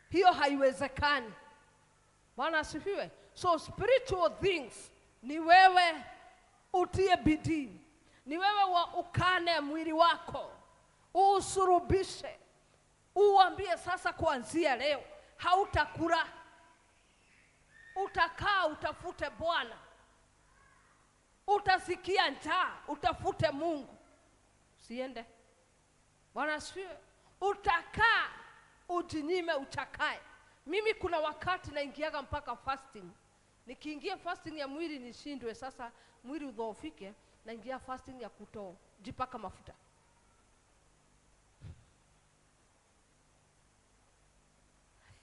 Hiyo haiwezekani. Bwana asifiwe. So spiritual things ni wewe utie bidii, ni wewe ukane mwili wako, usurubishe, Uambie sasa kuanzia leo hautakula. Utakaa utafute Bwana. Utasikia njaa, utafute Mungu. Siende. Bwana asifiwe. Utakaa ujinyime uchakae. Mimi kuna wakati naingiaga mpaka fasting. Nikiingia fasting ya mwili nishindwe, sasa mwili udhoofike, naingia fasting ya kutojipaka mafuta.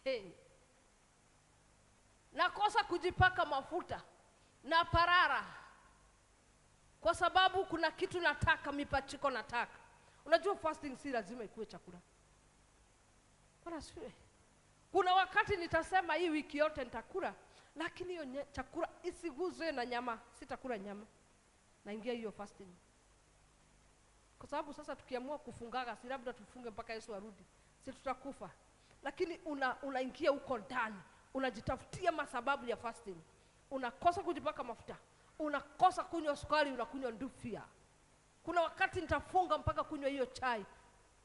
Hey. Nakosa kujipaka mafuta na parara kwa sababu kuna kitu nataka, mipachiko nataka. Unajua fasting si lazima ikuwe chakula. Bwana asifiwe. Kuna wakati nitasema hii wiki yote nitakula, lakini hiyo chakula isiguzwe na nyama, sitakula nyama. Naingia hiyo fasting. Kwa sababu sasa tukiamua kufungaga, si labda tufunge mpaka Yesu arudi, si tutakufa. Lakini unaingia huko ndani, unajitafutia masababu ya fasting. Unakosa kujipaka mafuta, unakosa kunywa sukari, unakunywa ndufia. Kuna wakati nitafunga mpaka kunywa hiyo chai,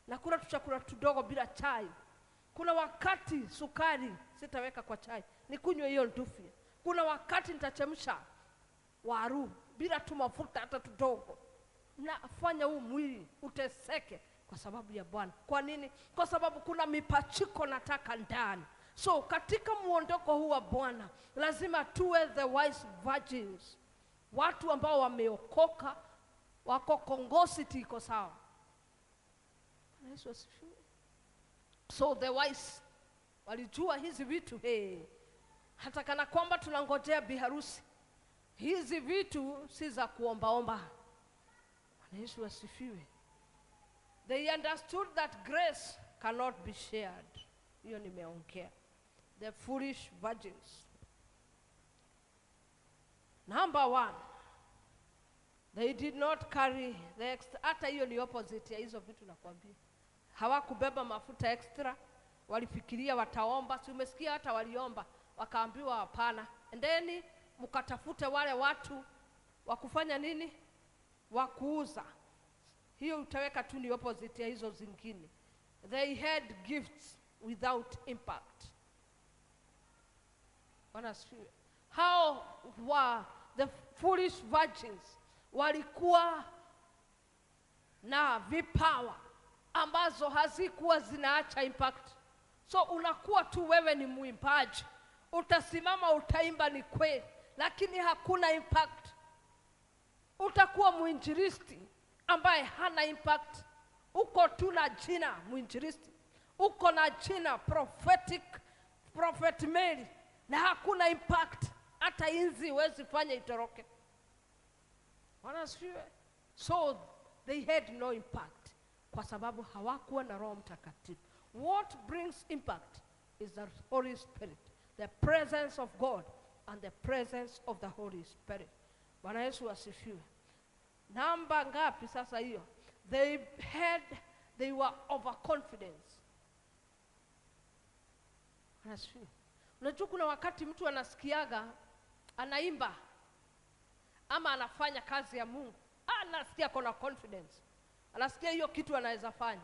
na kula tuchakula tudogo bila chai. Kuna wakati sukari sitaweka kwa chai, nikunywe hiyo ndufia. Kuna wakati nitachemsha waru bila tu mafuta hata tudogo. Nafanya huu mwili uteseke kwa sababu ya Bwana. Kwa nini? Kwa sababu kuna mipachiko nataka ndani. So katika muondoko huu wa Bwana lazima tuwe the wise virgins. Watu ambao wameokoka, wako kongosity iko sawa. Yesu asifiwe. So the wise walijua hizi vitu, hata kana kwamba tunangojea biharusi. Hizi vitu si za kuombaomba. Yesu asifiwe. They understood that grace cannot be shared. Hiyo nimeongea. The foolish virgins. Number 1, they did not carry the extra. Hata hiyo ni opposite ya hizo vitu nakwambia. Hawakubeba mafuta extra, walifikiria wataomba. Si umesikia hata waliomba, wakaambiwa hapana. Endeni mkatafute wale watu wakufanya nini? Wakuuza. Hiyo utaweka tu ni opposite ya hizo zingine. They had gifts without impact. Bwana asifiwe. How were the foolish virgins? Walikuwa na vipawa ambazo hazikuwa zinaacha impact. So unakuwa tu wewe ni muimbaji, utasimama utaimba ni kweli, lakini hakuna impact. Utakuwa muinjilisti ambaye hana impact. Uko tu na jina muinjilisti, uko na jina prophet Mary, na hakuna impact. Hata inzi huwezi fanya itoroke. Bwana asifiwe. So they had no impact kwa sababu hawakuwa na Roho Mtakatifu. What brings impact is the Holy Spirit, the presence of God and the presence of the Holy Spirit. Bwana Yesu asifiwe. Namba ngapi sasa hiyo? They were overconfident. Asifiwe. Unajua kuna wakati mtu anasikiaga anaimba ama anafanya kazi ya Mungu, anasikia kuna confidence, anasikia hiyo kitu anaweza fanya.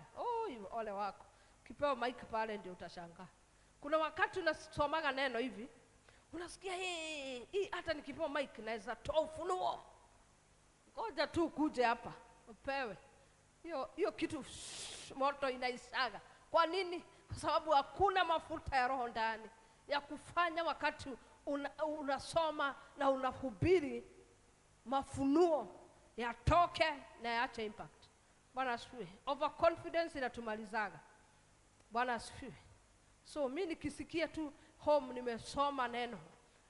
Ole wako, kipewa mic pale ndio utashangaa. Kuna wakati unasomaga neno hivi, unasikia hii hata nikipewa mic naweza toa ufunuo. Ngoja tu kuje hapa upewe hiyo kitu, moto inaisaga. Kwa nini? Kwa sababu hakuna mafuta ya Roho ndani ya kufanya wakati unasoma na unahubiri mafunuo yatoke na yaache impact. Bwana asifiwe. Overconfidence inatumalizaga. Bwana asifiwe. So mimi nikisikia tu home nimesoma neno,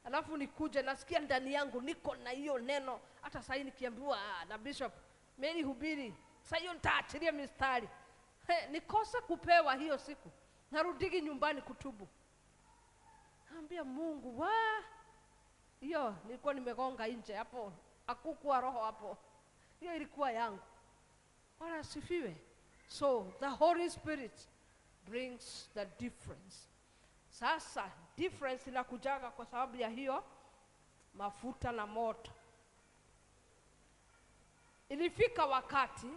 alafu nikuje nasikia ndani yangu niko na hiyo neno, hata sasa nikiambiwa na bishop Mary hubiri, sasa hiyo nitaachilia mistari. Nikosa kupewa hiyo siku, narudigi nyumbani kutubu. Naambia Mungu, hiyo nilikuwa nimegonga nje hapo, hakukuwa roho hapo. Hiyo ilikuwa yangu. Bwana asifiwe. So the Holy Spirit brings the difference. Sasa difference inakujaga kwa sababu ya hiyo mafuta na moto. Ilifika wakati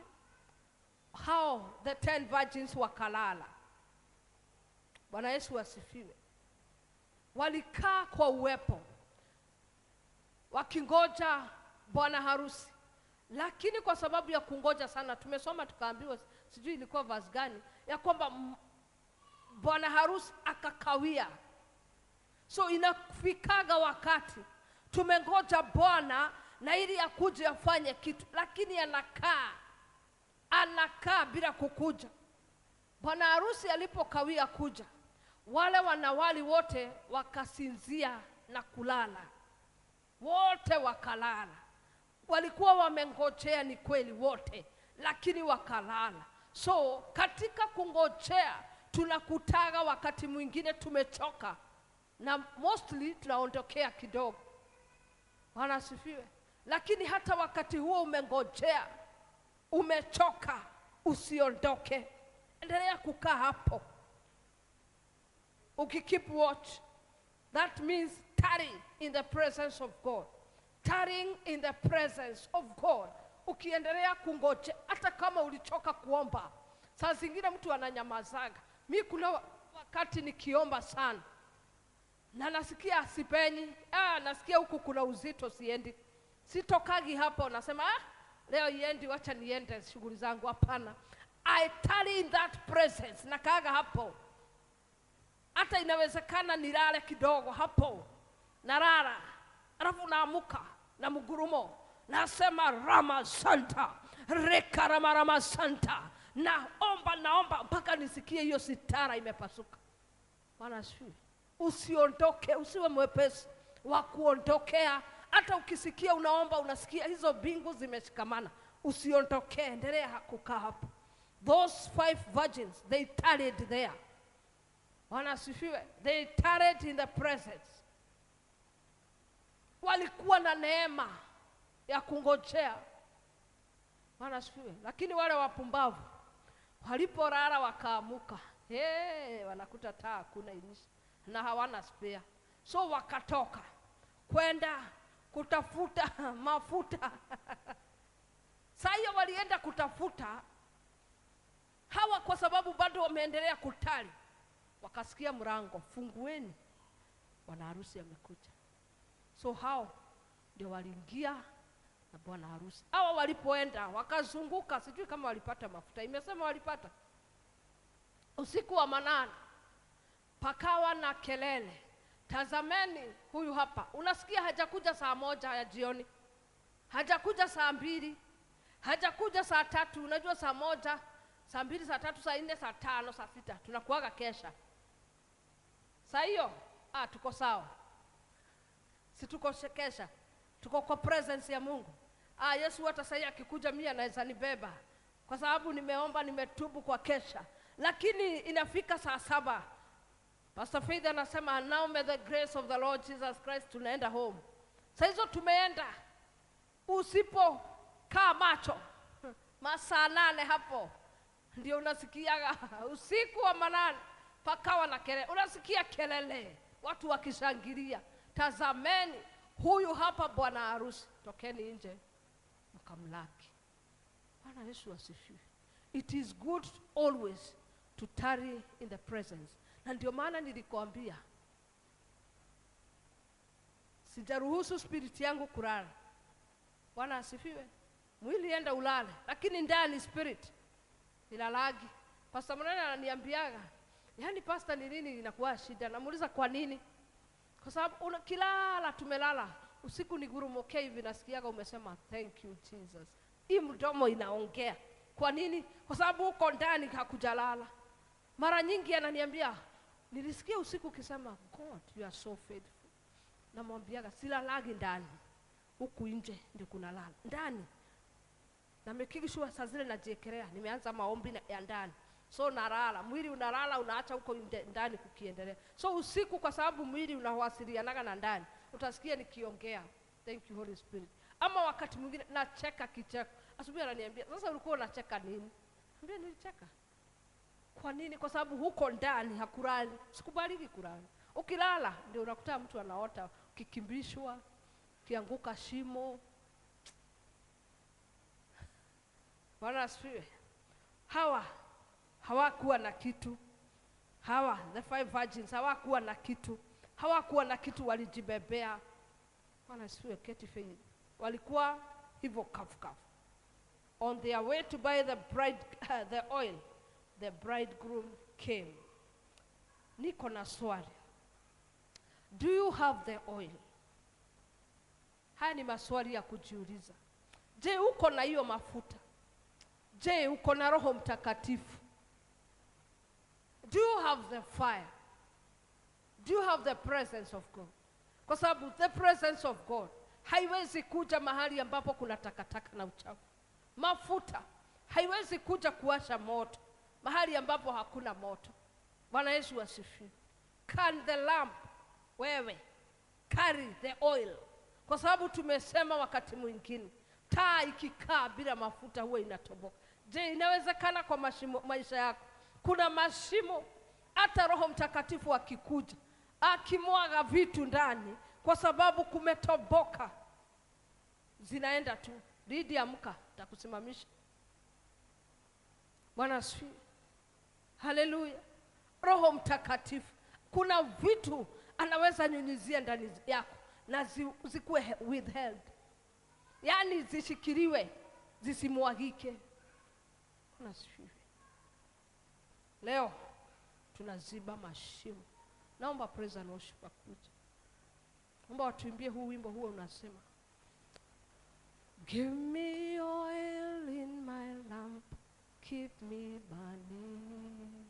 hao the 10 virgins wakalala. Bwana Yesu asifiwe. Walikaa kwa uwepo wakingoja bwana harusi. Lakini kwa sababu ya kungoja sana, tumesoma tukaambiwa, sijui ilikuwa verse gani, ya kwamba bwana harusi akakawia. So inafikaga wakati tumengoja Bwana na ili akuje afanye kitu, lakini anakaa bila kukuja. Bwana harusi alipokawia kuja, wale wanawali wote wakasinzia na kulala. Wote wakalala. Walikuwa wamengojea, ni kweli wote, lakini wakalala. So katika kungojea tunakutaga wakati mwingine tumechoka, na mostly tunaondokea kidogo. Bwana asifiwe. Lakini hata wakati huo umengojea, umechoka, usiondoke. Endelea kukaa hapo. Ukikeep watch, that means tarry in the presence of God. Tarrying in the presence of God. Ukiendelea kungoje, hata kama ulichoka kuomba. Saa zingine mtu ananyamazaga. Mimi kuna wakati nikiomba sana, na nasikia sipenyi, nasikia huku kuna uzito, siendi. Sitokagi hapo, nasema leo iendi, wacha niende shughuli zangu. Hapana. I tarry in that presence. Nakaaga hapo. Hata inawezekana nilale kidogo hapo. Narara. Alafu naamuka na mgurumo. Nasema Rama Santa. Reka Rama Santa. Naomba mpaka nisikie hiyo sitara imepasuka. Bwana asifiwe. Usiondoke, usiwe mwepesi wa kuondokea. Hata ukisikia unaomba, unasikia hizo bingu zimeshikamana, usiondoke, endelea kukaa hapo. Those 5 virgins, they tarried there. Bwana asifiwe. They tarried in the presence. Walikuwa na neema ya kungojea. Bwana asifiwe. Lakini wale wapumbavu walipolala wakaamuka, wanakuta taa kuna inishi na hawana spare. So wakatoka kwenda kutafuta mafuta. Sasa walienda kutafuta hawa, kwa sababu bado wameendelea kutali. Wakasikia mlango, fungueni, bwana harusi amekuja. So hao ndio waliingia na bwana harusi. Hawa walipoenda wakazunguka, sijui kama walipata mafuta. Imesema walipata. Usiku wa manane pakawa na kelele. Tazameni huyu hapa. Unasikia hajakuja saa 1 ya jioni. Hajakuja saa 2. Hajakuja saa 3. Unajua saa 1, saa 2, saa 3, saa 4, saa 5, saa 6 tunakuaga kesha. Saa hiyo tuko sawa. Si tuko kesha. Tuko kwa presence ya Mungu. Yesu hata sasa akikuja mimi anaweza nibeba, kwa sababu nimeomba, nimetubu kwa kesha. Lakini inafika saa 7. Pastor Faith anasema, now may the grace of the Lord Jesus Christ, tunaenda home. Sasa hizo tumeenda. Usipo kaa macho masaa 8 hapo, ndio unasikia usiku wa manane pakawa na kelele. Unasikia kelele, watu wakishangilia. Tazameni huyu hapa bwana harusi, tokeni nje mkamlaki. Bwana Yesu asifiwe. It is good always to tarry in the presence. Na ndio maana nilikwambia sijaruhusu spirit yangu kulala. Bwana asifiwe. Mwili enda ulale, lakini ndani spirit ilalagi. Pastor Mwana ananiambiaga, yaani pastor, ni nini inakuwa shida? Namuuliza kwa nini? Kwa sababu kilala tumelala usiku, ni gurumoke hivi nasikiaga umesema thank you Jesus. Hii mdomo inaongea. Kwa nini? Kwa sababu uko ndani hakujalala. Mara nyingi ananiambia, nilisikia usiku ukisema God you are so faithful. Namwambiaga silalagi ndani, huku nje ndio kunalala. Ndani na mekikishwa saa zile najiekelea, nimeanza maombi ya ndani. So narala, mwili unalala, unaacha huko ndani kukiendelea. So usiku, kwa sababu mwili unawasilianaga na ndani, utasikia nikiongea thank you Holy Spirit. Ama wakati mwingine nacheka kicheko. Asubuhi ananiambia, sasa ulikuwa unacheka nini? Niambia nilicheka. Kwa nini? Kwa sababu huko ndani hakulali. Sikubaliki kulala. Ukilala ndio unakuta mtu anaota ukikimbishwa, kianguka shimo. Bwana asifiwe. Hawakuwa na kitu. Hawa the 5 virgins hawakuwa na kitu. Hawakuwa na kitu, walijibebea. Bwana siwe keti faith. Walikuwa hivyo kafu. On their way to buy the oil, the bridegroom came. Niko na swali. Do you have the oil? Haya ni maswali ya kujiuliza. Je, uko na hiyo mafuta? Je, uko na Roho Mtakatifu? Do you have the fire? Do you have the presence of God? Kwa sababu the presence of God haiwezi kuja mahali ambapo kuna takataka na uchafu. Mafuta haiwezi kuja kuwasha moto mahali ambapo hakuna moto. Bwana Yesu asifiwe. Can the lamp, wewe, carry the oil? Kwa sababu tumesema wakati mwingine taa ikikaa bila mafuta huwa inatoboka. Je, inawezekana kwa maisha yako? Kuna mashimo hata Roho Mtakatifu akikuja akimwaga vitu ndani, kwa sababu kumetoboka, zinaenda tu. Ridi amka, takusimamisha. Bwana asifiwe. Haleluya. Roho Mtakatifu kuna vitu anaweza nyunyizia ndani yako na zikuwe withheld, yani zishikiliwe, zisimwagike. Bwana asifiwe. Leo tunaziba mashimo. Naomba praise and worship akuja. Naomba watuimbie huu wimbo huo unasema, give me oil in my lamp, keep me burning.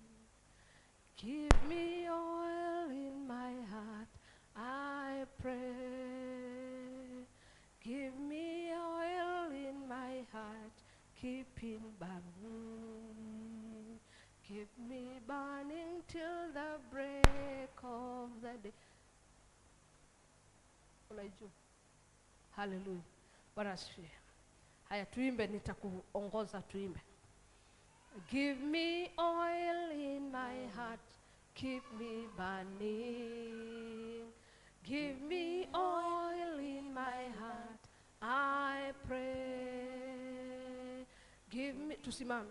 Give me oil in my heart, I pray. Give me oil in my heart, keep it burning. Keep me burning till the break of the day. Unaijua? Hallelujah. Bwana asifiwe. Haya tuimbe, nitakuongoza tuimbe. Give me oil in my heart, keep me burning. Give me oil in my heart, I pray. Give me, tusimame.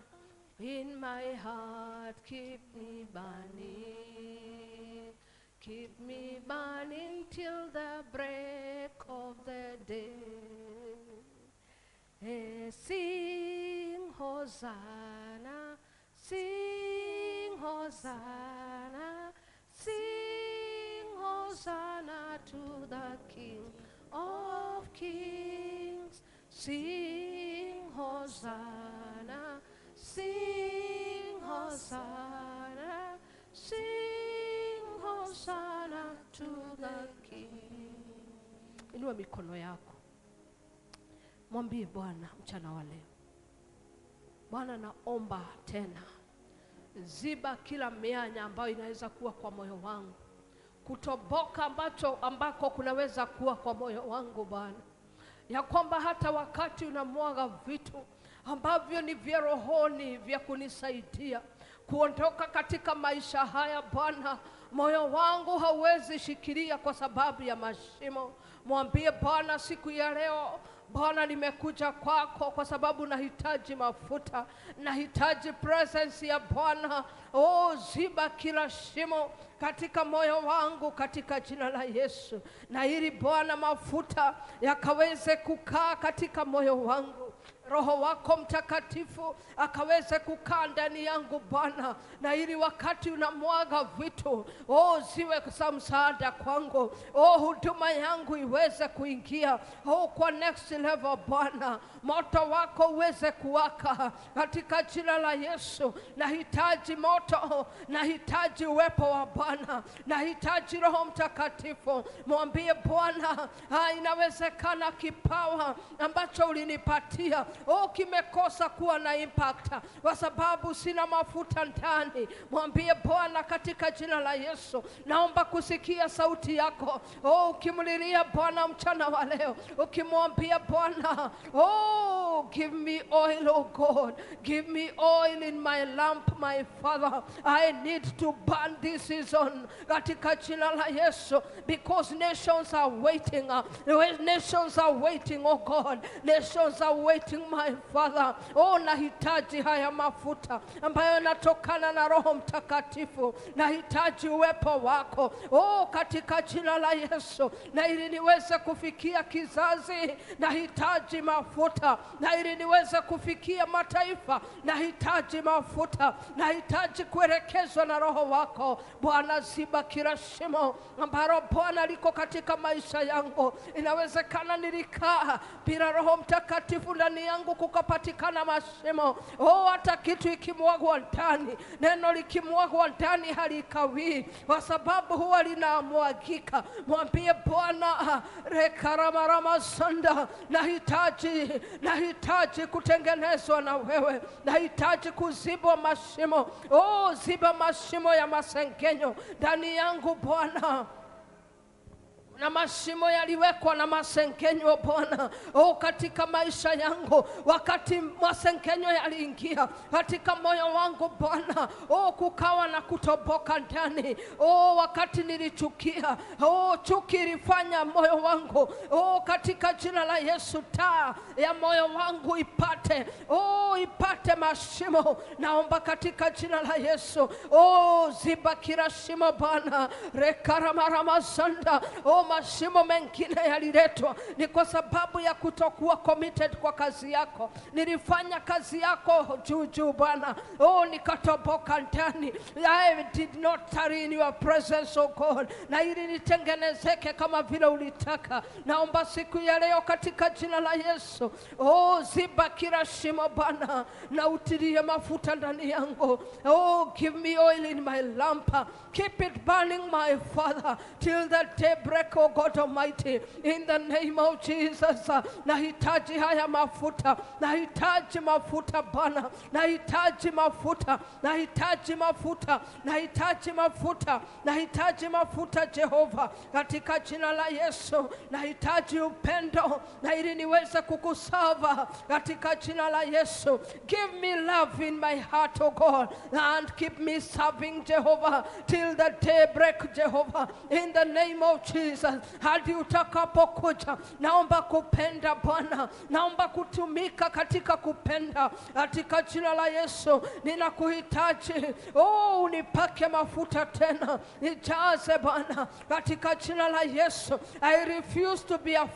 In my heart, keep me burning. Keep me burning till the break of the day. Sing Hosanna, sing Hosanna, sing Hosanna to the King of Kings. Sing Hosanna, sing Hosanna, sing Hosanna to the King. Inua mikono yako, mwambie Bwana mchana wa leo, Bwana naomba tena, ziba kila mianya ambayo inaweza kuwa kwa moyo wangu, kutoboka ambako kunaweza kuwa kwa moyo wangu Bwana, ya kwamba hata wakati unamwaga vitu ambavyo ni vya rohoni vya kunisaidia kuondoka katika maisha haya Bwana, moyo wangu hauwezi shikilia kwa sababu ya mashimo. Mwambie Bwana siku ya leo, Bwana nimekuja kwako kwa sababu nahitaji mafuta, nahitaji presence ya Bwana. Ziba kila shimo katika moyo wangu katika jina la Yesu, na ili Bwana mafuta yakaweze kukaa katika moyo wangu, Roho wako Mtakatifu akaweze kukaa ndani yangu Bwana, na ili wakati unamwaga vitu ziwe za msaada kwangu, huduma yangu iweze kuingia kwa next level Bwana, moto wako uweze kuwaka katika jina la Yesu. Nahitaji moto, nahitaji uwepo wa Bwana, nahitaji Roho Mtakatifu. Mwambie Bwana, inawezekana kipawa ambacho ulinipatia kimekosa kuwa na impact kwa sababu sina mafuta ndani. Mwambie Bwana katika jina la Yesu, naomba kusikia sauti yako ukimlilia Bwana mchana wa leo, ukimwambia Bwana, give me oil, oh God, give me oil in my lamp, my Father. I need to burn this season katika jina la Yesu, because nations are waiting, nations are waiting, oh God, nations are waiting my Father. Oh, nahitaji haya mafuta ambayo yanatokana na Roho Mtakatifu. Nahitaji uwepo wako, oh, katika jina la Yesu. Na ili niweze kufikia kizazi, nahitaji mafuta. Na ili niweze kufikia mataifa, nahitaji mafuta. Nahitaji kuelekezwa na Roho wako. Bwana, ziba kila shimo ambalo Bwana liko katika maisha yangu. Inawezekana nilikaa bila Roho Mtakatifu ndani yangu, kukapatikana mashimo. Oh, hata kitu ikimwagwa ndani, neno likimwagwa ndani halikawi, kwa sababu huwa linamwagika. Mwambie Bwana, rekaramarama sanda, nahitaji kutengenezwa na wewe. Nahitaji kuzibwa mashimo. Oh, ziba mashimo ya masengenyo ndani yangu Bwana. Na mashimo yaliwekwa na masengenyo Bwana, oh, katika maisha yangu. Wakati masengenyo yaliingia katika moyo wangu Bwana, oh, kukawa na kutoboka ndani. Oh, wakati nilichukia, oh, chuki ilifanya moyo wangu, oh, katika jina la Yesu, taa ya moyo wangu ipate mashimo. Naomba katika jina la Yesu, oh, ziba kila shimo Bwana. Rekaramarama sanda. Oh, mashimo mengine yaliletwa ni kwa sababu ya kutokuwa committed kwa kazi yako. Nilifanya kazi yako juu Bwana, oh, nikatoboka ndani. I did not tarry in your presence, oh God. Na ili nitengenezeke kama vile ulitaka, naomba siku ya leo katika jina la Yesu, oh, ziba kila shimo Bwana, na utilie mafuta ndani yangu. Oh, give me oil in my lamp. Keep it burning, my Father, till the daybreak, oh God Almighty, in the name of Jesus. Nahitaji haya mafuta. Nahitaji mafuta Bwana. Nahitaji mafuta. Nahitaji mafuta. Nahitaji mafuta. Nahitaji mafuta Jehova, katika jina la Yesu. Nahitaji upendo na ili niweze kukusava katika jina la Yesu. Give me love in my heart, oh God, and keep me serving Jehovah till the daybreak, Jehovah, in the name of Jesus. Hadi utakapokuja, naomba kupenda Bwana. Naomba kutumika katika kupenda katika jina la Yesu. Ninakuhitaji, oh, unipake mafuta tena, nijaze Bwana katika jina la Yesu. I refuse to be a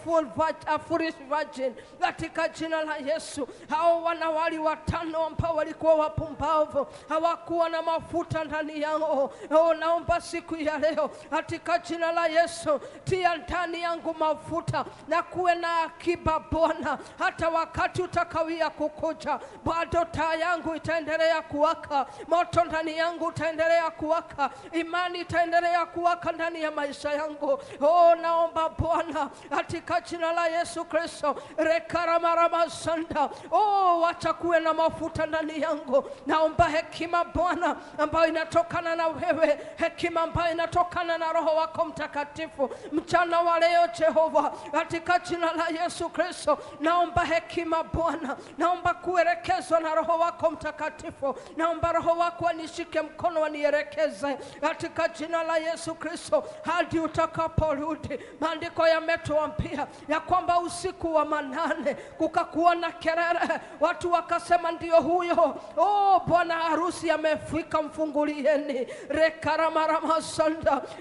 foolish virgin katika jina la Yesu. Hao wanawali watano ambao walikuwa wapumbavu, hawakuwa na mafuta ndani yao. Oh, naomba siku ya leo katika jina la Yesu, tia ndani yangu mafuta na kuwe na akiba Bwana. Hata wakati utakawia kukuja, bado taa yangu itaendelea kuwaka, moto ndani yangu utaendelea kuwaka, imani itaendelea kuwaka ndani ya maisha yangu. Oh, naomba Bwana katika jina la Yesu Kristo, rekaramarama sanda, oh, wacha kuwe na mafuta ndani yangu. Naomba hekima Bwana ambayo inatokana na wewe, hekima ambayo inatokana na Roho wako Mtakatifu. Mchana wa leo Jehova, katika jina la Yesu Kristo, naomba hekima Bwana. Naomba kuelekezwa na Roho wako Mtakatifu. Naomba Roho wako anishike mkono, anielekeze katika jina la Yesu Kristo hadi utakaporudi. Maandiko yametuambia ya kwamba usiku wa manane kukakuwa na kelele, watu wakasema ndio huyo, oh, bwana harusi amefika, mfungulieni. Rekaramarama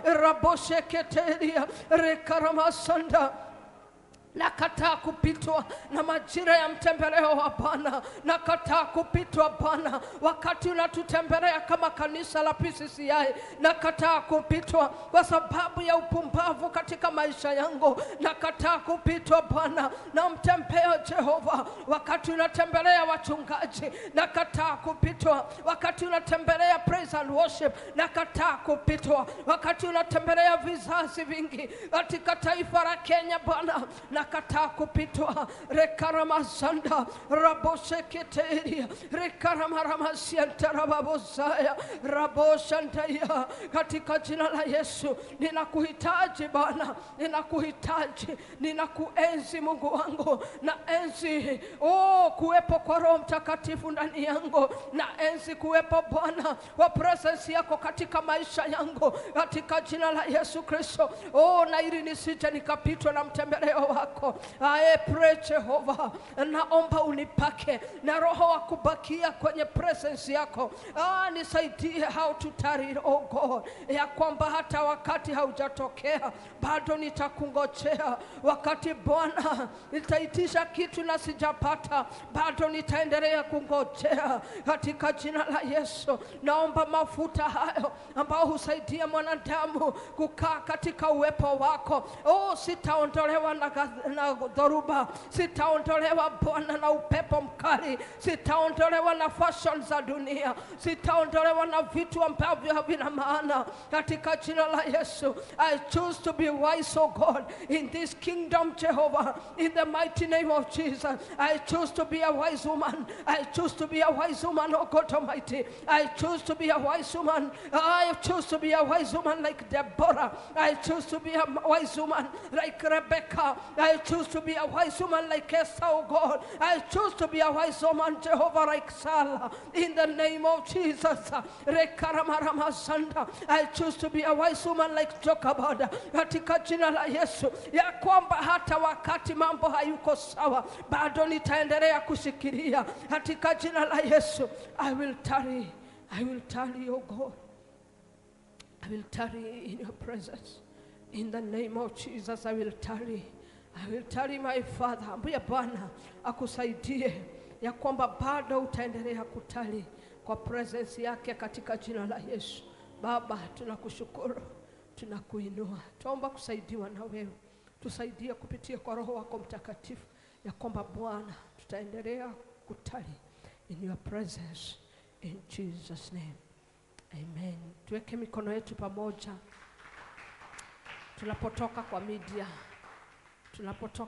raboshe keteria rekaramasanda. Nakataa kupitwa na majira ya mtembeleo wa Bwana. Nakataa kupitwa Bwana wakati unatutembelea kama kanisa la PCCI. Nakataa kupitwa kwa sababu ya upumbavu katika maisha yangu. Nakataa kupitwa Bwana na mtembeo Jehova wakati unatembelea wachungaji. Nakataa kupitwa wakati unatembelea praise and worship. Nakataa kupitwa wakati unatembelea vizazi vingi katika taifa la Kenya Bwana. Nakataa kupitwa. Rekaramasanda raboseketeria rekaramaramasia raboshandaya. Katika jina la Yesu ninakuhitaji Bwana, ninakuhitaji, ninakuenzi Mungu wangu. Na enzi, oh, kuwepo kwa Roho Mtakatifu ndani yangu. Na enzi kuwepo Bwana wa presence yako katika maisha yangu katika jina la Yesu Kristo. Oh, na ili nisije nikapitwa na mtembeleo wako. yako. I pray Jehova, naomba unipake na roho wa kubakia kwenye presence yako. Nisaidie how to tarry, oh God, ya kwamba hata wakati haujatokea bado nitakungojea. Wakati Bwana nitaitisha kitu na sijapata, bado nitaendelea kungojea katika jina la Yesu. Naomba mafuta hayo ambao husaidia mwanadamu kukaa katika uwepo wako. Sitaondolewa na dhoruba, sitaondolewa Bwana na upepo mkali, sitaondolewa na fashion za dunia, sitaondolewa na vitu ambavyo havina maana. Katika jina la Yesu, I choose to be wise, oh God, in this kingdom, Jehovah, in the mighty name of Jesus. I choose to be a wise woman. I choose to be a wise woman, oh God Almighty. I choose to be a wise woman. I choose to be a wise woman like Deborah. I choose to be a wise woman like Rebecca. I choose to be a wise woman like Esther, oh God. I choose to be a wise woman, Jehovah, like Sarah, in the name of Jesus. I choose to be a wise woman like Jochebed, katika jina la Yesu, ya kwamba hata wakati mambo hayuko sawa bado nitaendelea kushikilia katika jina la Yesu. I will tarry, oh God. I will tarry in your presence. In the name of Jesus, I will tarry, my Father. Ambia Bwana akusaidie ya kwamba bado utaendelea kutali kwa presence yake katika jina la Yesu. Baba, tunakushukuru, tunakuinua. Tuomba kusaidiwa na wewe. Tusaidie kupitia kwa Roho wako Mtakatifu ya kwamba Bwana tutaendelea kutali in your presence, in Jesus name. Amen. Tuweke mikono yetu pamoja tunapotoka kwa media, tunapotoka